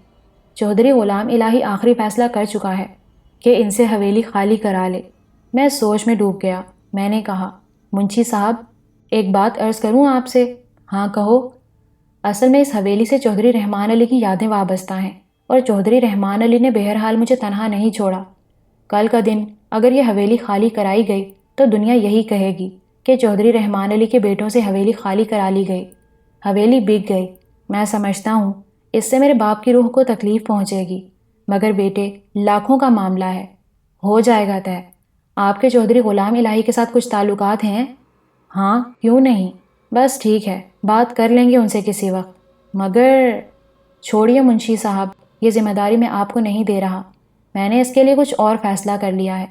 چودھری غلام الہی آخری فیصلہ کر چکا ہے کہ ان سے حویلی خالی کرا لے۔ میں سوچ میں ڈوب گیا۔ میں نے کہا، منشی صاحب، ایک بات عرض کروں آپ سے؟ ہاں کہو۔ اصل میں اس حویلی سے چودھری رحمان علی کی یادیں وابستہ ہیں، اور چودھری رحمان علی نے بہرحال مجھے تنہا نہیں چھوڑا۔ کل کا دن اگر یہ حویلی خالی کرائی گئی تو دنیا یہی کہے گی کہ چودھری رحمان علی کے بیٹوں سے حویلی خالی کرا لی گئی۔ حویلی بک گئی۔ میں سمجھتا ہوں اس سے میرے باپ کی روح کو تکلیف پہنچے گی، مگر بیٹے، لاکھوں کا معاملہ ہے، ہو جائے گا طے۔ آپ کے چودھری غلام الہی کے ساتھ کچھ تعلقات ہیں؟ ہاں، کیوں نہیں؟ بس ٹھیک ہے، بات کر لیں گے ان سے کسی وقت۔ مگر چھوڑیے منشی صاحب، یہ ذمہ داری میں آپ کو نہیں دے رہا، میں نے اس کے لیے کچھ اور فیصلہ کر لیا ہے،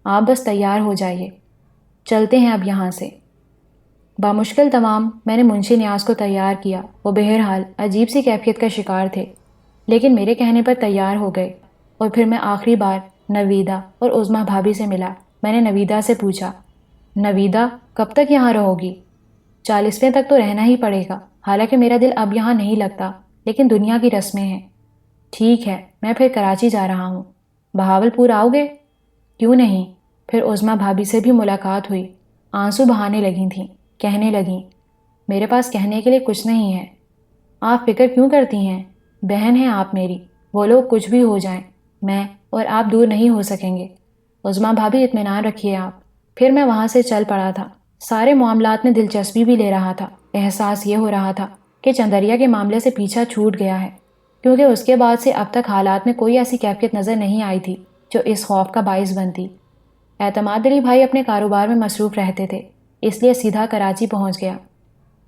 آپ بس تیار ہو جائیے، چلتے ہیں اب یہاں سے۔ بامشکل تمام میں نے منشی نیاز کو تیار کیا۔ وہ بہرحال عجیب سی کیفیت کا شکار تھے، لیکن میرے کہنے پر تیار ہو گئے، اور پھر میں آخری بار نویدہ اور عظمیٰ بھابھی سے ملا۔ میں نے نویدہ سے پوچھا، نویدہ، کب تک یہاں رہو گی؟ 40ویں تک تو رہنا ہی پڑے گا، حالانکہ میرا دل اب یہاں نہیں لگتا، لیکن دنیا کی رسمیں ہیں۔ ٹھیک ہے، میں پھر کراچی جا رہا ہوں۔ بہاول پور آؤ گے؟ کیوں نہیں۔ پھر عظمیٰ بھابھی سے بھی ملاقات ہوئی۔ آنسو بہانے لگی تھیں، کہنے لگیں، میرے پاس کہنے کے لیے کچھ نہیں ہے۔ آپ فکر کیوں کرتی ہیں؟ بہن ہیں آپ میری، وہ لوگ کچھ بھی ہو جائیں، میں اور آپ دور نہیں ہو سکیں گے۔ عظمیٰ بھابھی، اطمینان رکھیے آپ۔ پھر میں وہاں سے چل پڑا تھا۔ سارے معاملات میں دلچسپی بھی لے رہا تھا۔ احساس یہ ہو رہا تھا کہ چندریا کے معاملے سے پیچھا چھوٹ گیا ہے، کیونکہ اس کے بعد سے اب تک حالات میں کوئی ایسی کیفیت نظر نہیں آئی تھی جو اس خوف کا باعث بنتی۔ اعتماد علی بھائی اپنے کاروبار میں مصروف رہتے تھے، اس لیے سیدھا کراچی پہنچ گیا۔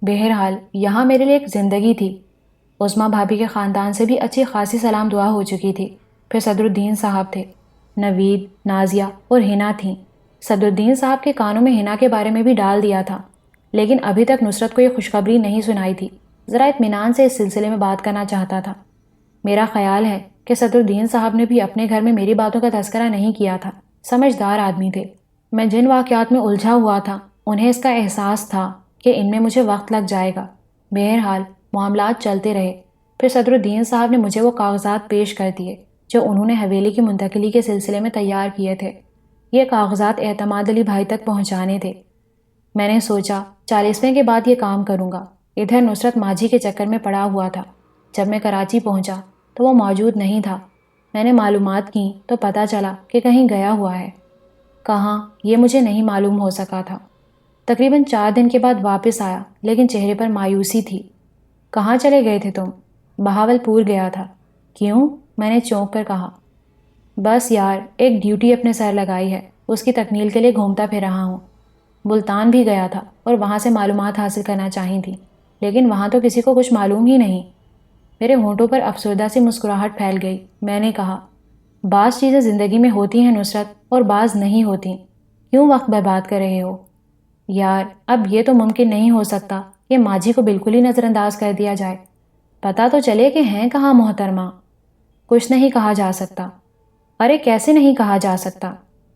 بہرحال یہاں میرے لیے ایک زندگی تھی۔ عظمیٰ بھابھی کے خاندان سے بھی اچھی خاصی سلام دعا ہو چکی تھی۔ پھر صدر الدین صاحب تھے، نوید، نازیہ اور ہنا تھیں۔ صدر الدین صاحب کے کانوں میں ہنا کے بارے میں بھی ڈال دیا تھا، لیکن ابھی تک نصرت کو یہ خوشخبری نہیں سنائی تھی۔ ذرا اطمینان سے اس سلسلے میں بات کرنا چاہتا تھا۔ میرا خیال ہے کہ صدر الدین صاحب نے بھی اپنے گھر میں میری باتوں کا تذکرہ نہیں کیا تھا۔ سمجھدار آدمی تھے۔ میں جن واقعات میں الجھا ہوا تھا انہیں اس کا احساس تھا کہ ان میں مجھے وقت لگ جائے گا۔ بہرحال معاملات چلتے رہے۔ پھر صدر الدین صاحب نے مجھے وہ کاغذات پیش کر دیے جو انہوں نے حویلی کی منتقلی کے سلسلے میں تیار کیے تھے۔ یہ کاغذات اعتماد علی بھائی تک پہنچانے تھے۔ میں نے سوچا 40ویں کے بعد یہ کام کروں گا۔ ادھر نصرت ماجھی کے چکر میں پڑا ہوا تھا۔ جب میں کراچی پہنچا تو وہ موجود نہیں تھا۔ میں نے معلومات کیں تو پتہ چلا کہ کہیں گیا ہوا ہے۔ کہاں، یہ مجھے نہیں معلوم ہو سکا تھا۔ تقریباً 4 دن کے بعد واپس آیا، لیکن چہرے پر مایوسی تھی۔ کہاں چلے گئے تھے تم؟ بہاول پور گیا تھا۔ کیوں؟ میں نے چونک کر کہا۔ بس یار، ایک ڈیوٹی اپنے سر لگائی ہے، اس کی تکمیل کے لیے گھومتا پھر رہا ہوں۔ ملتان بھی گیا تھا اور وہاں سے معلومات حاصل کرنا چاہی تھی، لیکن وہاں تو کسی کو کچھ معلوم ہی نہیں۔ میرے ہونٹوں پر افسردہ سی مسکراہٹ پھیل گئی۔ میں نے کہا، بعض چیزیں زندگی میں ہوتی ہیں نصرت، اور بعض نہیں ہوتی۔ کیوں وقت برباد کر رہے ہو؟ یار، اب یہ تو ممکن نہیں ہو سکتا کہ ماجھی کو بالکل ہی نظر انداز کر دیا جائے۔ پتہ تو چلے کہ ہیں کہاں محترمہ۔ کچھ نہیں کہا جا سکتا۔ ارے کیسے نہیں کہا جا سکتا؟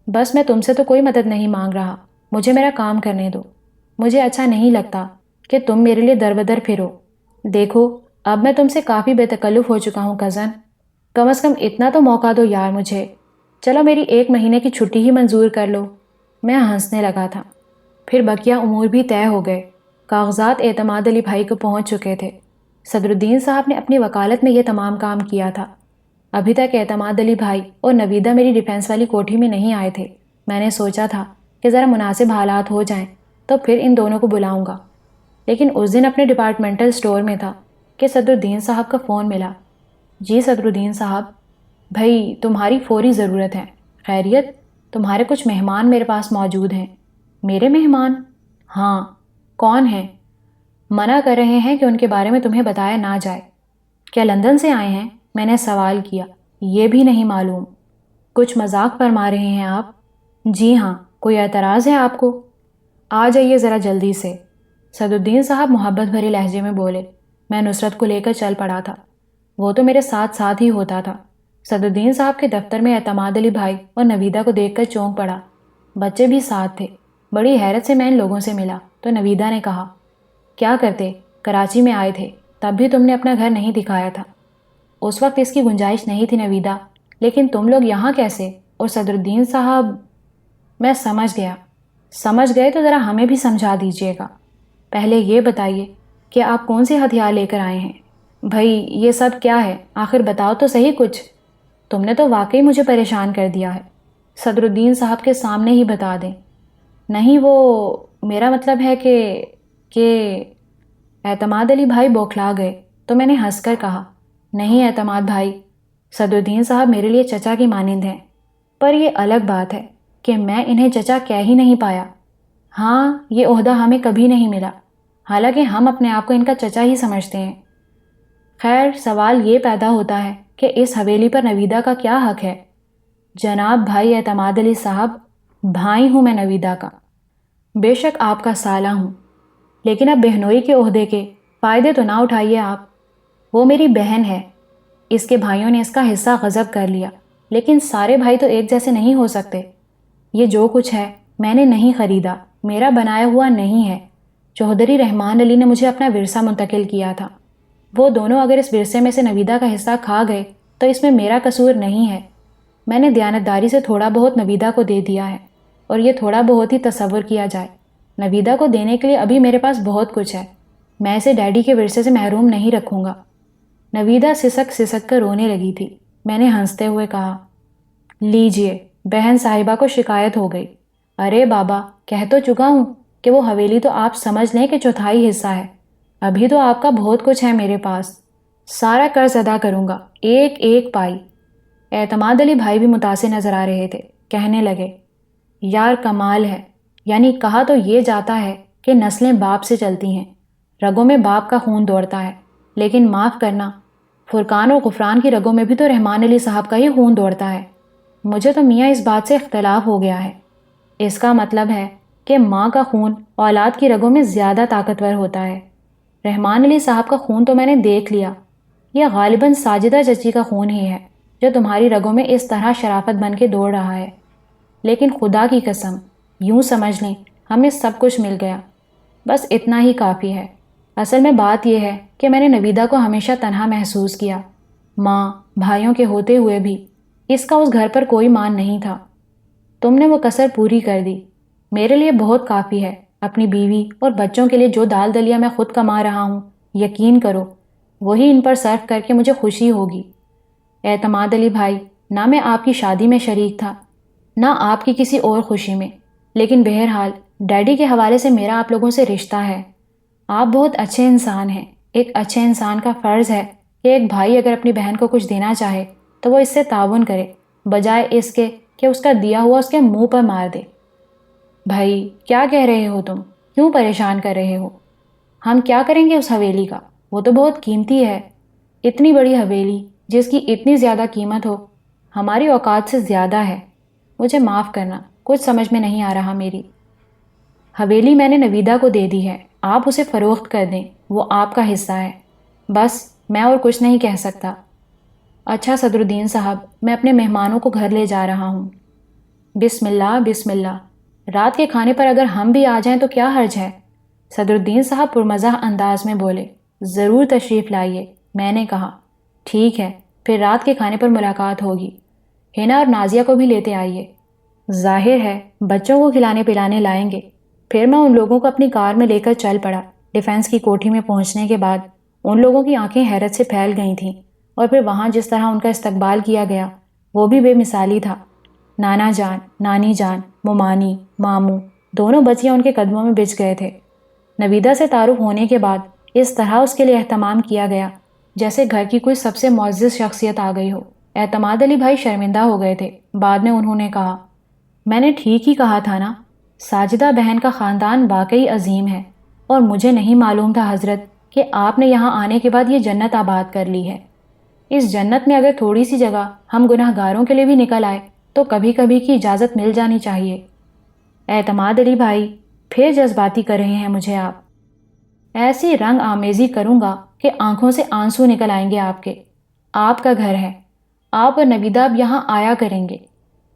بس میں تم سے تو کوئی مدد نہیں مانگ رہا، مجھے میرا کام کرنے دو۔ مجھے اچھا نہیں لگتا کہ تم میرے لیے در بدر پھرو۔ دیکھو، اب میں تم سے کافی بے تکلف ہو چکا ہوں کزن، کم از کم اتنا تو موقع دو یار مجھے۔ چلو میری 1 مہینے کی چھٹی ہی منظور کر لو۔ میں ہنسنے لگا تھا۔ پھر بقیہ امور بھی طے ہو گئے۔ کاغذات اعتماد علی بھائی کو پہنچ چکے تھے۔ صدر الدین صاحب نے اپنی وکالت میں یہ تمام کام کیا تھا۔ ابھی تک اعتماد علی بھائی اور نویدہ میری ڈیفینس والی کوٹھی میں نہیں آئے تھے۔ میں نے سوچا تھا کہ ذرا مناسب حالات ہو جائیں تو پھر ان دونوں کو بلاؤں گا، لیکن اس دن اپنے ڈپارٹمنٹل سٹور میں تھا کہ صدر الدین صاحب کا فون ملا۔ جی صدر الدین صاحب، بھائی تمہاری فوری ضرورت ہے۔ خیریت؟ تمہارے کچھ مہمان میرے پاس موجود ہیں۔ میرے مہمان؟ ہاں۔ کون ہیں؟ منع کر رہے ہیں کہ ان کے بارے میں تمہیں بتایا نہ جائے۔ کیا لندن سے آئے ہیں؟ میں نے سوال کیا۔ یہ بھی نہیں معلوم۔ کچھ مذاق فرما رہے ہیں آپ؟ جی ہاں۔ کوئی اعتراض ہے آپ کو؟ آ جائیے ذرا جلدی سے، صدر الدین صاحب محبت بھرے لہجے میں بولے۔ میں نصرت کو لے کر چل پڑا تھا۔ وہ تو میرے ساتھ ساتھ ہی ہوتا تھا۔ صدر الدین صاحب کے دفتر میں اعتماد علی بھائی اور نویدہ کو دیکھ کر چونک پڑا۔ بچے بھی ساتھ تھے۔ بڑی حیرت سے میں ان لوگوں سے ملا تو نویدہ نے کہا، کیا کرتے؟ کراچی میں آئے تھے، تب بھی تم نے اپنا گھر نہیں دکھایا تھا۔ اس وقت اس کی گنجائش نہیں تھی نویدہ، لیکن تم لوگ یہاں کیسے؟ اور صدر الدین صاحب؟ میں سمجھ گیا۔ سمجھ گئے تو ذرا ہمیں بھی سمجھا دیجیے گا۔ پہلے یہ بتائیے کہ آپ کون سے ہتھیار لے کر آئے ہیں؟ بھائی یہ سب کیا ہے؟ آخر بتاؤ تو صحیح کچھ۔ تم نے تو واقعی مجھے پریشان کر دیا ہے۔ صدر الدین صاحب کے سامنے ہی بتا دیں۔ نہیں وہ میرا مطلب ہے کہ اعتماد علی بھائی بوکھلا گئے تو میں نے ہنس کر کہا، نہیں اعتماد بھائی، صدر الدین صاحب میرے لیے چچا کی مانند ہیں، پر یہ الگ بات ہے کہ میں انہیں چچا کہہ ہی نہیں پایا۔ ہاں یہ عہدہ ہمیں کبھی نہیں ملا، حالانکہ ہم اپنے آپ کو ان کا چچا ہی سمجھتے ہیں۔ خیر سوال یہ پیدا ہوتا ہے کہ اس حویلی پر نویدہ کا کیا حق ہے؟ جناب بھائی اعتماد علی صاحب، بھائی ہوں میں نویدہ کا، بے شک آپ کا سالہ ہوں، لیکن اب بہنوئی کے عہدے کے فائدے تو نہ اٹھائیے آپ۔ وہ میری بہن ہے، اس کے بھائیوں نے اس کا حصہ غصب کر لیا، لیکن سارے بھائی تو ایک جیسے نہیں ہو سکتے۔ یہ جو کچھ ہے میں نے نہیں خریدا، میرا بنایا ہوا نہیں ہے، چوہدری رحمان علی نے مجھے اپنا ورثہ منتقل کیا تھا۔ وہ دونوں اگر اس ورثے میں سے نویدہ کا حصہ کھا گئے تو اس میں میرا قصور نہیں ہے۔ میں نے دیانتداری سے تھوڑا بہت نویدہ کو دے دیا ہے، اور یہ تھوڑا بہت ہی تصور کیا جائے، نویدہ کو دینے کے لیے ابھی میرے پاس بہت کچھ ہے۔ میں اسے ڈیڈی کے ورثے سے محروم نہیں رکھوں گا۔ نویدہ سسک سسک کر رونے لگی تھی۔ میں نے ہنستے ہوئے کہا، لیجئے، بہن صاحبہ کو شکایت ہو گئی۔ ارے بابا، کہہ تو چکا ہوں کہ وہ حویلی تو آپ سمجھ لیں کہ چوتھائی حصہ ہے، ابھی تو آپ کا بہت کچھ ہے میرے پاس، سارا قرض ادا کروں گا، ایک ایک پائی۔ اعتماد علی بھائی بھی متاثر نظر آ رہے تھے، کہنے لگے، یار کمال ہے، یعنی کہا تو یہ جاتا ہے کہ نسلیں باپ سے چلتی ہیں، رگوں میں باپ کا خون دوڑتا ہے، لیکن معاف کرنا، فرقان و غفران کی رگوں میں بھی تو رحمان علی صاحب کا ہی خون دوڑتا ہے۔ مجھے تو میاں اس بات سے اختلاف ہو گیا ہے۔ اس کا مطلب ہے کہ ماں کا خون اولاد کی رگوں میں زیادہ طاقتور ہوتا ہے۔ رحمان علی صاحب کا خون تو میں نے دیکھ لیا، یہ غالباً ساجدہ چچی کا خون ہی ہے جو تمہاری رگوں میں اس طرح شرافت بن کے دوڑ رہا ہے۔ لیکن خدا کی قسم، یوں سمجھ لیں ہمیں سب کچھ مل گیا، بس اتنا ہی کافی ہے۔ اصل میں بات یہ ہے کہ میں نے نویدہ کو ہمیشہ تنہا محسوس کیا، ماں بھائیوں کے ہوتے ہوئے بھی اس کا اس گھر پر کوئی مان نہیں تھا۔ تم نے وہ کسر پوری کر دی، میرے لیے بہت کافی ہے۔ اپنی بیوی اور بچوں کے لیے جو دال دلیا میں خود کما رہا ہوں، یقین کرو وہی ان پر صرف کر کے مجھے خوشی ہوگی۔ اعتماد علی بھائی، نہ میں آپ کی شادی میں شریک تھا، نہ آپ کی کسی اور خوشی میں، لیکن بہرحال ڈیڈی کے حوالے سے میرا آپ لوگوں سے رشتہ ہے۔ آپ بہت اچھے انسان ہیں۔ ایک اچھے انسان کا فرض ہے کہ ایک بھائی اگر اپنی بہن کو کچھ دینا چاہے تو وہ اس سے تعاون کرے، بجائے اس کے کہ اس کا دیا ہوا اس کے منہ پر مار دے۔ بھائی کیا کہہ رہے ہو تم؟ کیوں پریشان کر رہے ہو؟ ہم کیا کریں گے اس حویلی کا؟ وہ تو بہت قیمتی ہے۔ اتنی بڑی حویلی جس کی اتنی زیادہ قیمت ہو، ہماری اوقات سے زیادہ ہے۔ مجھے معاف کرنا، کچھ سمجھ میں نہیں آ رہا میری۔ حویلی میں نے نویدہ کو دے دی ہے، آپ اسے فروخت کر دیں، وہ آپ کا حصہ ہے۔ بس میں اور کچھ نہیں کہہ سکتا۔ اچھا صدر الدین صاحب، میں اپنے مہمانوں کو گھر لے جا رہا ہوں۔ بسم اللہ بسم اللہ، رات کے کھانے پر اگر ہم بھی آ جائیں تو کیا حرج ہے؟ صدر الدین صاحب پرمزاح انداز میں بولے۔ ضرور تشریف لائیے، میں نے کہا۔ ٹھیک ہے، پھر رات کے کھانے پر ملاقات ہوگی۔ ہینا اور نازیہ کو بھی لیتے آئیے۔ ظاہر ہے بچوں کو کھلانے پلانے لائیں گے۔ پھر میں ان لوگوں کو اپنی کار میں لے کر چل پڑا۔ ڈیفینس کی کوٹھی میں پہنچنے کے بعد ان لوگوں کی آنکھیں حیرت سے پھیل گئی تھیں، اور پھر وہاں جس طرح ان کا استقبال کیا گیا وہ بھی بے مثالی تھا۔ نانا جان، نانی جان، ممانی، ماموں، دونوں بچیاں ان کے قدموں میں بچھ گئے تھے۔ نویدہ سے تعارف ہونے کے بعد اس طرح اس کے لیے اہتمام کیا گیا جیسے گھر کی کوئی سب سے معزز شخصیت آ گئی ہو۔ اعتماد علی بھائی شرمندہ ہو گئے تھے۔ بعد میں انہوں نے کہا، میں نے ٹھیک ہی کہا تھا نا، ساجدہ بہن کا خاندان واقعی عظیم ہے، اور مجھے نہیں معلوم تھا حضرت کہ آپ نے یہاں آنے کے بعد یہ جنت آباد کر لی ہے۔ اس جنت میں اگر تھوڑی سی جگہ ہم گناہ گاروں کے لیے بھی نکل آئے تو کبھی کبھی کی اجازت مل جانی چاہیے۔ اعتماد علی بھائی، پھر جذباتی کر رہے ہیں مجھے آپ۔ ایسی رنگ آمیزی کروں گا کہ آنکھوں سے آنسو نکل آئیں گے آپ کے۔ آپ کا گھر ہے، آپ اور نویدہ اب یہاں آیا کریں گے۔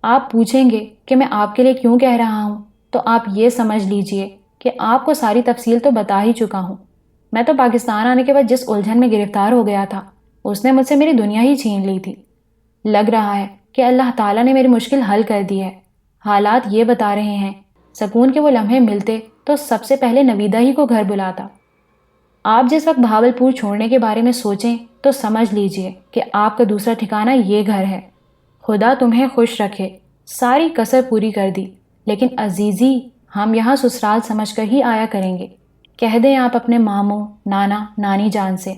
آپ پوچھیں گے کہ میں آپ کے لیے کیوں کہہ رہا ہوں، تو آپ یہ سمجھ لیجئے کہ آپ کو ساری تفصیل تو بتا ہی چکا ہوں۔ میں تو پاکستان آنے کے بعد جس الجھن میں گرفتار ہو گیا تھا اس نے مجھ سے میری دنیا ہی چھین لی تھی۔ لگ رہا ہے کہ اللہ تعالیٰ نے میری مشکل حل کر دی ہے۔ حالات یہ بتا رہے ہیں، سکون کے وہ لمحے ملتے تو سب سے پہلے نویدہ ہی کو گھر بلاتا۔ آپ جس وقت بھاولپور چھوڑنے کے بارے میں سوچیں تو سمجھ لیجئے کہ آپ کا دوسرا ٹھکانہ یہ گھر ہے۔ خدا تمہیں خوش رکھے۔ ساری کسر پوری کر دی، لیکن عزیزی ہم یہاں سسرال سمجھ کر ہی آیا کریں گے۔ کہہ دیں آپ اپنے ماموں، نانا، نانی جان سے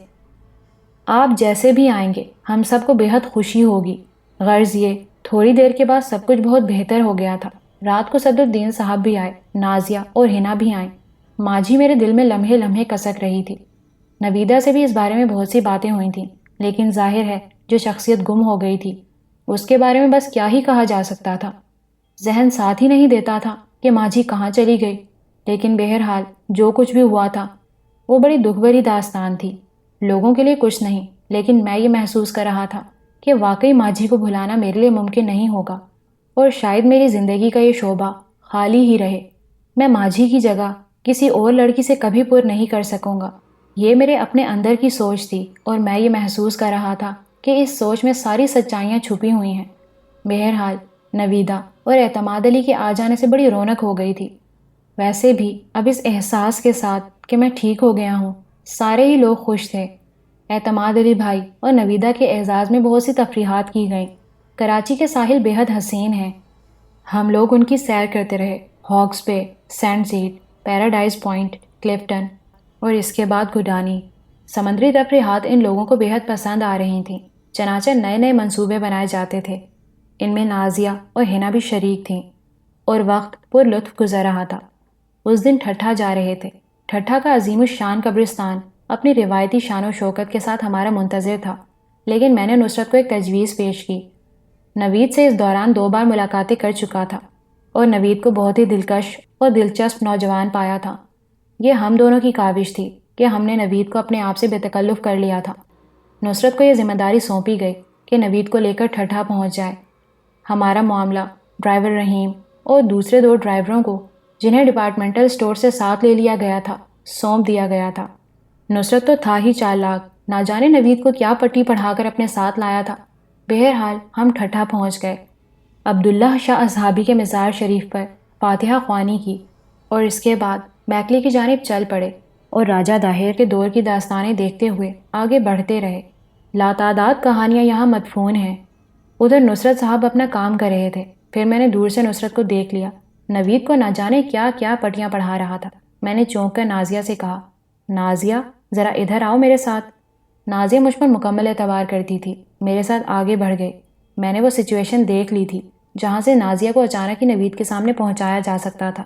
آپ جیسے بھی آئیں گے ہم سب کو بے حد خوشی ہوگی۔ غرض یہ تھوڑی دیر کے بعد سب کچھ بہت بہتر ہو گیا تھا۔ رات کو صدر الدین صاحب بھی آئے، نازیہ اور ہنا بھی آئیں۔ ماجھی میرے دل میں لمحے لمحے کسک رہی تھی۔ نویدہ سے بھی اس بارے میں بہت سی باتیں ہوئی تھیں، لیکن ظاہر ہے جو شخصیت گم ہو گئی تھی اس کے بارے میں بس کیا ہی کہا جا سکتا تھا۔ ذہن ساتھ ہی نہیں دیتا تھا کہ ماجھی کہاں چلی گئی، لیکن بہرحال جو کچھ بھی ہوا تھا وہ بڑی دکھ بھری داستان تھی۔ لوگوں کے لیے کچھ نہیں، لیکن میں یہ محسوس کر رہا تھا کہ واقعی ماجھی کو بھلانا میرے لیے ممکن نہیں ہوگا، اور شاید میری زندگی کا یہ شعبہ خالی ہی رہے۔ میں ماجھی کی جگہ کسی اور لڑکی سے کبھی پر نہیں کر سکوں گا۔ یہ میرے اپنے اندر کی سوچ تھی، اور میں یہ محسوس کر رہا تھا کہ اس سوچ میں ساری سچائیاں چھپی ہوئی ہیں۔ بہرحال نویدہ اور اعتماد علی کے آ جانے سے بڑی رونق ہو گئی تھی۔ ویسے بھی اب اس احساس کے ساتھ کہ میں ٹھیک ہو گیا ہوں سارے ہی لوگ خوش تھے۔ اعتماد علی بھائی اور نویدہ کے اعزاز میں بہت سی تفریحات کی گئیں۔ کراچی کے ساحل بے حد حسین ہیں۔ ہم لوگ ان کی سیر کرتے رہے، ہاکس بے، سینڈ سیٹ، پیراڈائز پوائنٹ، کلفٹن اور اس کے بعد گڈانی۔ سمندری تفریحات ان لوگوں کو بے حد پسند آ رہی تھیں، چنانچہ نئے نئے منصوبے بنائے جاتے تھے۔ ان میں نازیہ اور ہنا بھی شریک تھیں، اور وقت پر لطف گزر رہا تھا۔ اس دن ٹھٹھا جا رہے تھے۔ ٹھٹھا کا عظیم الشان قبرستان اپنی روایتی شان و شوکت کے ساتھ ہمارا منتظر تھا، لیکن میں نے نصرت کو ایک تجویز پیش کی۔ نوید سے اس دوران 2 بار ملاقاتیں کر چکا تھا، اور نوید کو بہت ہی دلکش اور دلچسپ نوجوان پایا تھا۔ یہ ہم دونوں کی کاوش تھی کہ ہم نے نوید کو اپنے آپ سے بے تکلف کر لیا تھا۔ نصرت کو یہ ذمہ داری سونپی گئی کہ نوید کو لے کر ٹھٹھا پہنچ جائے۔ ہمارا معاملہ ڈرائیور رحیم اور دوسرے 2 ڈرائیوروں کو، جنہیں ڈپارٹمنٹل اسٹور سے ساتھ لے لیا گیا تھا، سونپ دیا گیا تھا۔ نصرت تو تھا ہی چالاک، نہ جانے نوید کو کیا پٹی پڑھا کر اپنے ساتھ لایا تھا۔ بہرحال ہم ٹھٹھا پہنچ گئے۔ عبداللہ شاہ اصحابی کے مزار شریف پر فاتحہ خوانی کی، اور اس کے بعد بیکلی کی جانب چل پڑے اور راجہ داہر کے دور کی داستانیں دیکھتے ہوئے آگے بڑھتے رہے۔ لاتعداد کہانیاں یہاں مدفون ہیں۔ ادھر نصرت صاحب اپنا کام کر رہے تھے، پھر میں نے دور سے نصرت کو دیکھ لیا۔ نوید کو نہ جانے کیا کیا پٹیاں پڑھا رہا تھا۔ میں نے چونک کر نازیہ سے کہا، نازیہ ذرا ادھر آؤ میرے ساتھ۔ نازیہ مجھ پر مکمل اعتبار کرتی تھی، میرے ساتھ آگے بڑھ گئی۔ میں نے وہ سچویشن دیکھ لی تھی جہاں سے نازیہ کو اچانک ہی نوید کے سامنے پہنچایا جا سکتا تھا۔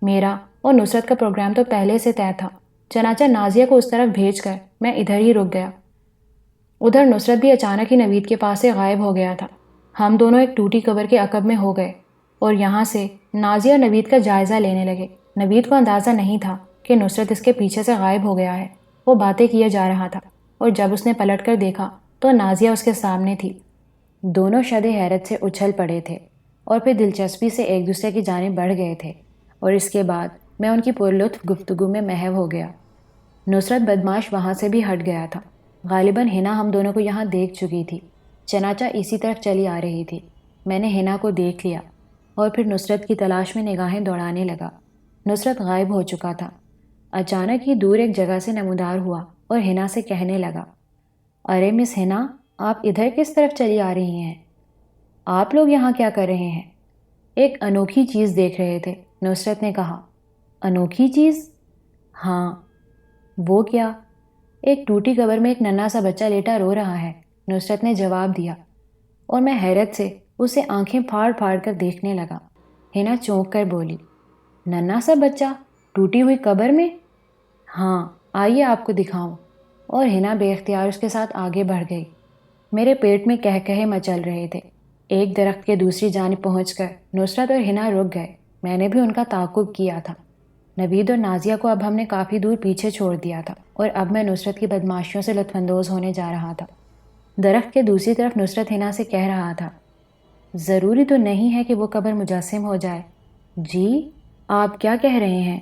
میرا اور نصرت کا پروگرام تو پہلے سے طے تھا، چنانچہ نازیہ کو اس طرف بھیج کر میں ادھر ہی رک گیا۔ ادھر نصرت بھی اچانک ہی نوید کے پاس سے غائب ہو گیا تھا۔ ہم دونوں ایک ٹوٹی قبر کے عقب میں ہو گئے، اور یہاں سے نازیہ اور نوید کا جائزہ لینے لگے۔ نوید کو اندازہ نہیں تھا کہ نصرت اس کے پیچھے سے غائب ہو گیا ہے۔ وہ باتیں کیے جا رہا تھا، اور جب اس نے پلٹ کر دیکھا تو نازیہ اس کے سامنے تھی۔ دونوں شد حیرت سے اچھل پڑے تھے، اور پھر دلچسپی سے ایک دوسرے کی جانب بڑھ گئے تھے، اور اس کے بعد میں ان کی پرلطف گفتگو میں محو ہو گیا۔ نصرت بدماش وہاں سے بھی ہٹ گیا تھا۔ غالباً ہنا ہم دونوں کو یہاں دیکھ چکی تھی، چنانچہ اسی طرف چلی آ رہی تھی۔ میں نے ہنا کو دیکھ لیا، اور پھر نصرت کی تلاش میں نگاہیں دوڑانے لگا۔ نصرت غائب ہو چکا تھا۔ اچانک ہی دور ایک جگہ سے نمودار ہوا اور ہنا سے کہنے لگا، ارے مس ہنا، آپ ادھر کس طرف چلی آ رہی ہیں؟ آپ لوگ یہاں کیا کر رہے ہیں؟ ایک انوکھی چیز دیکھ رہے تھے، نصرت نے کہا۔ انوکھی چیز؟ ہاں۔ وہ کیا؟ ایک ٹوٹی قبر میں ایک ننھا سا بچہ لیٹا رو رہا ہے، نصرت نے جواب دیا، اور میں حیرت سے اسے آنکھیں پھاڑ پھاڑ کر دیکھنے لگا۔ ہنا چونک کر بولی، ننھا سا بچہ ٹوٹی ہوئی قبر میں؟ ہاں، آئیے آپ کو دکھاؤں۔ اور ہنا بے اختیار اس کے ساتھ آگے بڑھ گئی۔ میرے پیٹ میں کہے مچل رہے تھے۔ ایک درخت کے دوسری جانب پہنچ کر نصرت اور ہنا رک گئے۔ میں نے بھی ان کا تعاقب کیا تھا۔ نوید اور نازیہ کو اب ہم نے کافی دور پیچھے چھوڑ دیا تھا، اور اب میں نصرت کی بدماشیوں سے لطف اندوز ہونے جا رہا تھا۔ درخت کے دوسری طرف نصرت ہنا سے کہہ رہا تھا، ضروری تو نہیں ہے کہ وہ قبر مجسم ہو جائے۔ جی، آپ کیا کہہ رہے ہیں؟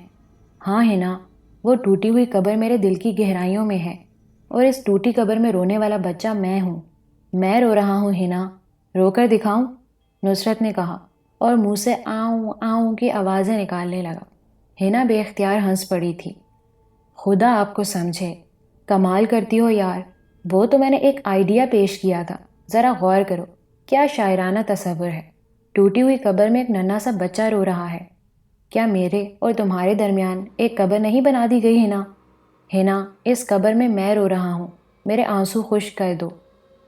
ہاں ہنا، وہ ٹوٹی ہوئی قبر میرے دل کی گہرائیوں میں ہے، اور اس ٹوٹی قبر میں رونے والا بچہ میں ہوں۔ میں رو رہا ہوں ہنا، رو کر دکھاؤں؟ نصرت نے کہا، اور منہ سے آؤں آؤں کی آوازیں نکالنے لگا۔ ہنا بے اختیار ہنس پڑی تھی۔ خدا آپ کو سمجھے، کمال کرتی ہو یار. وہ تو میں نے ایک آئیڈیا پیش کیا تھا، ذرا غور کرو، کیا شاعرانہ تصور ہے. ٹوٹی ہوئی قبر میں ایک ننھا سا بچہ رو رہا ہے. کیا میرے اور تمہارے درمیان ایک قبر نہیں بنا دی گئی ہنا؟ ہنا، اس قبر میں رو رہا ہوں، میرے آنسو خشک کر دو.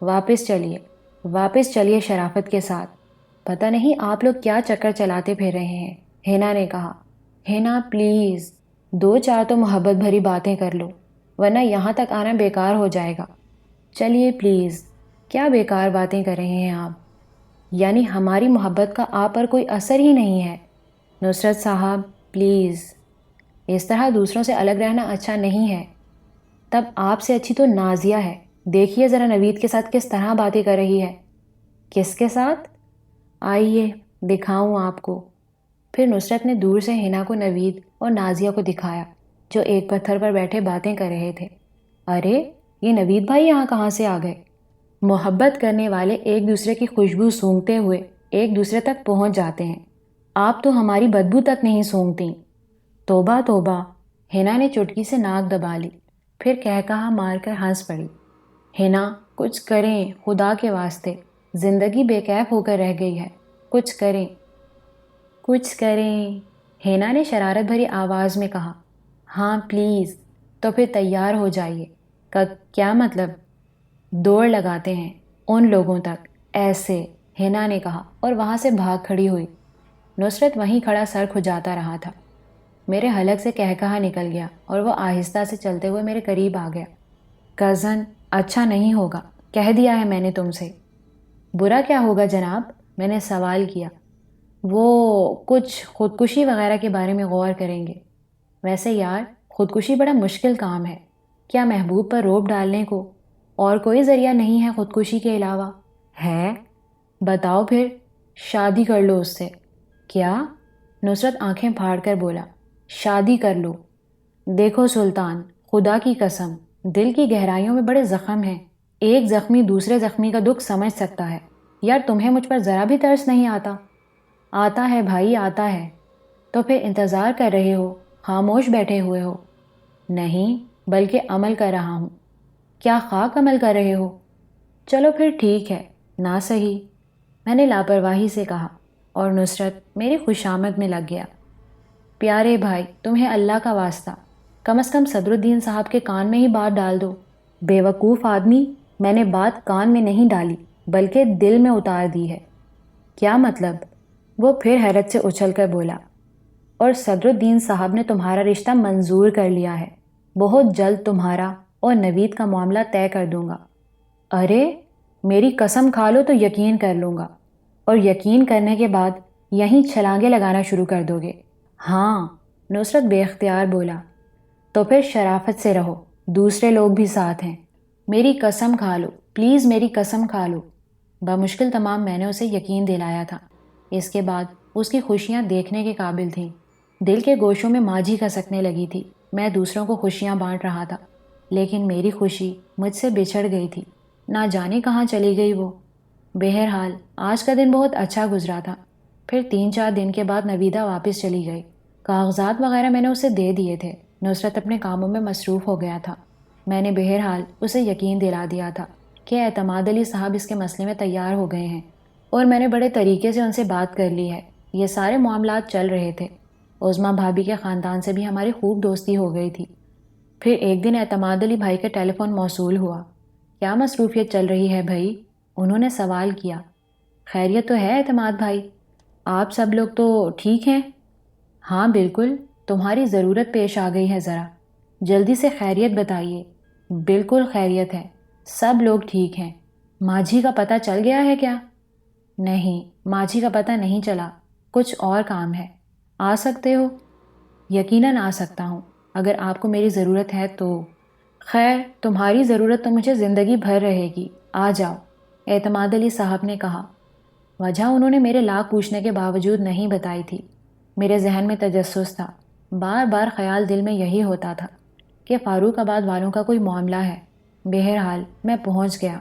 واپس چلیے شرافت کے ساتھ. پتہ نہیں آپ لوگ کیا چکر چلاتے پھر رہے ہیں، ہنا نے کہا. ہنا پلیز، 2-4 تو محبت بھری باتیں کر لو، ورنہ یہاں تک آنا بیکار ہو جائے گا. چلیے پلیز. کیا بیکار باتیں کر رہے ہیں آپ؟ یعنی ہماری محبت کا آپ پر کوئی اثر ہی نہیں ہے؟ نصرت صاحب پلیز، اس طرح دوسروں سے الگ رہنا اچھا نہیں ہے. تب آپ سے اچھی تو نازیہ ہے. دیکھیے ذرا نوید کے ساتھ کس طرح باتیں کر رہی ہے. کس کے ساتھ؟ آئیے دکھاؤں آپ کو. پھر نصرت نے دور سے ہنا کو نوید اور نازیہ کو دکھایا، جو ایک پتھر پر بیٹھے باتیں کر رہے تھے. ارے یہ نوید بھائی یہاں کہاں سے آ گئے؟ محبت کرنے والے ایک دوسرے کی خوشبو سونگھتے ہوئے ایک دوسرے تک پہنچ جاتے ہیں. آپ تو ہماری بدبو تک نہیں سونگھتی. توبہ توبہ. ہنا نے چٹکی سے ناک دبا لی، پھر کہا مار کر ہنس پڑی. ہنا کچھ کریں خدا کے واسطے، زندگی بے کیف ہو کر رہ گئی ہے، کچھ کریں. کچھ کریں، ہنا نے شرارت بھری آواز میں کہا. ہاں پلیز. تو پھر تیار ہو جائیے. کیا مطلب؟ دوڑ لگاتے ہیں ان لوگوں تک، ایسے، ہنا نے کہا اور وہاں سے بھاگ کھڑی ہوئی. نصرت وہیں کھڑا سر کھجاتا رہا تھا. میرے حلق سے کہا نکل گیا اور وہ آہستہ سے چلتے ہوئے میرے قریب آ گیا. کزن، اچھا نہیں ہوگا، کہہ دیا ہے میں نے تم سے. برا کیا ہوگا جناب؟ میں نے سوال کیا. وہ کچھ خودکشی وغیرہ کے بارے میں غور کریں گے. ویسے یار، خودکشی بڑا مشکل کام ہے. کیا محبوب پر روب ڈالنے کو اور کوئی ذریعہ نہیں ہے خودکشی کے علاوہ؟ ہے؟ بتاؤ پھر. شادی کر لو اس سے. کیا؟ نصرت آنکھیں پھاڑ کر بولا. شادی کر لو. دیکھو سلطان، خدا کی قسم، دل کی گہرائیوں میں بڑے زخم ہیں. ایک زخمی دوسرے زخمی کا دکھ سمجھ سکتا ہے. یار تمہیں مجھ پر ذرا بھی ترس نہیں آتا؟ آتا ہے بھائی، آتا ہے. تو پھر انتظار کر رہے ہو، خاموش بیٹھے ہوئے ہو؟ نہیں، بلکہ عمل کر رہا ہوں. کیا خاک عمل کر رہے ہو؟ چلو پھر ٹھیک ہے، نہ صحیح، میں نے لاپرواہی سے کہا، اور نصرت میری خوشامد میں لگ گیا. پیارے بھائی، تمہیں اللہ کا واسطہ، کم از کم صدر الدین صاحب کے کان میں ہی بات ڈال دو. بے وقوف آدمی، میں نے بات کان میں نہیں ڈالی بلکہ دل میں اتار دی ہے. کیا مطلب؟ وہ پھر حیرت سے اچھل کر بولا. اور صدر الدین صاحب نے تمہارا رشتہ منظور کر لیا ہے. بہت جلد تمہارا اور نوید کا معاملہ طے کر دوں گا. ارے میری قسم کھا لو تو یقین کر لوں گا، اور یقین کرنے کے بعد یہیں چھلانگے لگانا شروع کر دو گے. ہاں، نصرت بے اختیار بولا. تو پھر شرافت سے رہو، دوسرے لوگ بھی ساتھ ہیں. میری قسم کھا لو، پلیز میری قسم کھا لو. بمشکل تمام میں نے اسے یقین دلایا تھا. اس کے بعد اس کی خوشیاں دیکھنے کے قابل تھیں. دل کے گوشوں میں ماجھی کھسکنے لگی تھی. میں دوسروں کو خوشیاں بانٹ رہا تھا، لیکن میری خوشی مجھ سے بچھڑ گئی تھی. نہ جانے کہاں چلی گئی وہ. بہرحال آج کا دن بہت اچھا گزرا تھا. پھر 3-4 دن کے بعد نویدہ واپس چلی گئی. کاغذات وغیرہ میں نے اسے دے دیے تھے. نصرت اپنے کاموں میں مصروف ہو گیا تھا. میں نے بہرحال اسے یقین دلا دیا تھا کہ اعتماد علی صاحب اس کے مسئلے میں تیار ہو گئے ہیں، اور میں نے بڑے طریقے سے ان سے بات کر لی ہے. یہ سارے معاملات چل رہے تھے. عظمیٰ بھابھی کے خاندان سے بھی ہماری خوب دوستی ہو گئی تھی. پھر ایک دن اعتماد علی بھائی کا ٹیلی فون موصول ہوا. کیا مصروفیت چل رہی ہے بھائی؟ انہوں نے سوال کیا. خیریت تو ہے اعتماد بھائی؟ آپ سب لوگ تو ٹھیک ہیں؟ ہاں بالکل، تمہاری ضرورت پیش آ گئی ہے، ذرا جلدی سے خیریت بتائیے. بالکل خیریت ہے، سب لوگ ٹھیک ہیں. ماجھی کا پتہ چل گیا ہے کیا؟ نہیں، ماجھی کا پتہ نہیں چلا. کچھ اور کام ہے. آ سکتے ہو؟ یقیناً آ سکتا ہوں، اگر آپ کو میری ضرورت ہے تو. خیر، تمہاری ضرورت تو مجھے زندگی بھر رہے گی. آ جاؤ، اعتماد علی صاحب نے کہا. وجہ انہوں نے میرے لاکھ پوچھنے کے باوجود نہیں بتائی تھی. میرے ذہن میں تجسس تھا. بار بار خیال دل میں یہی ہوتا تھا کہ فاروق آباد والوں کا کوئی معاملہ ہے. بہرحال میں پہنچ گیا.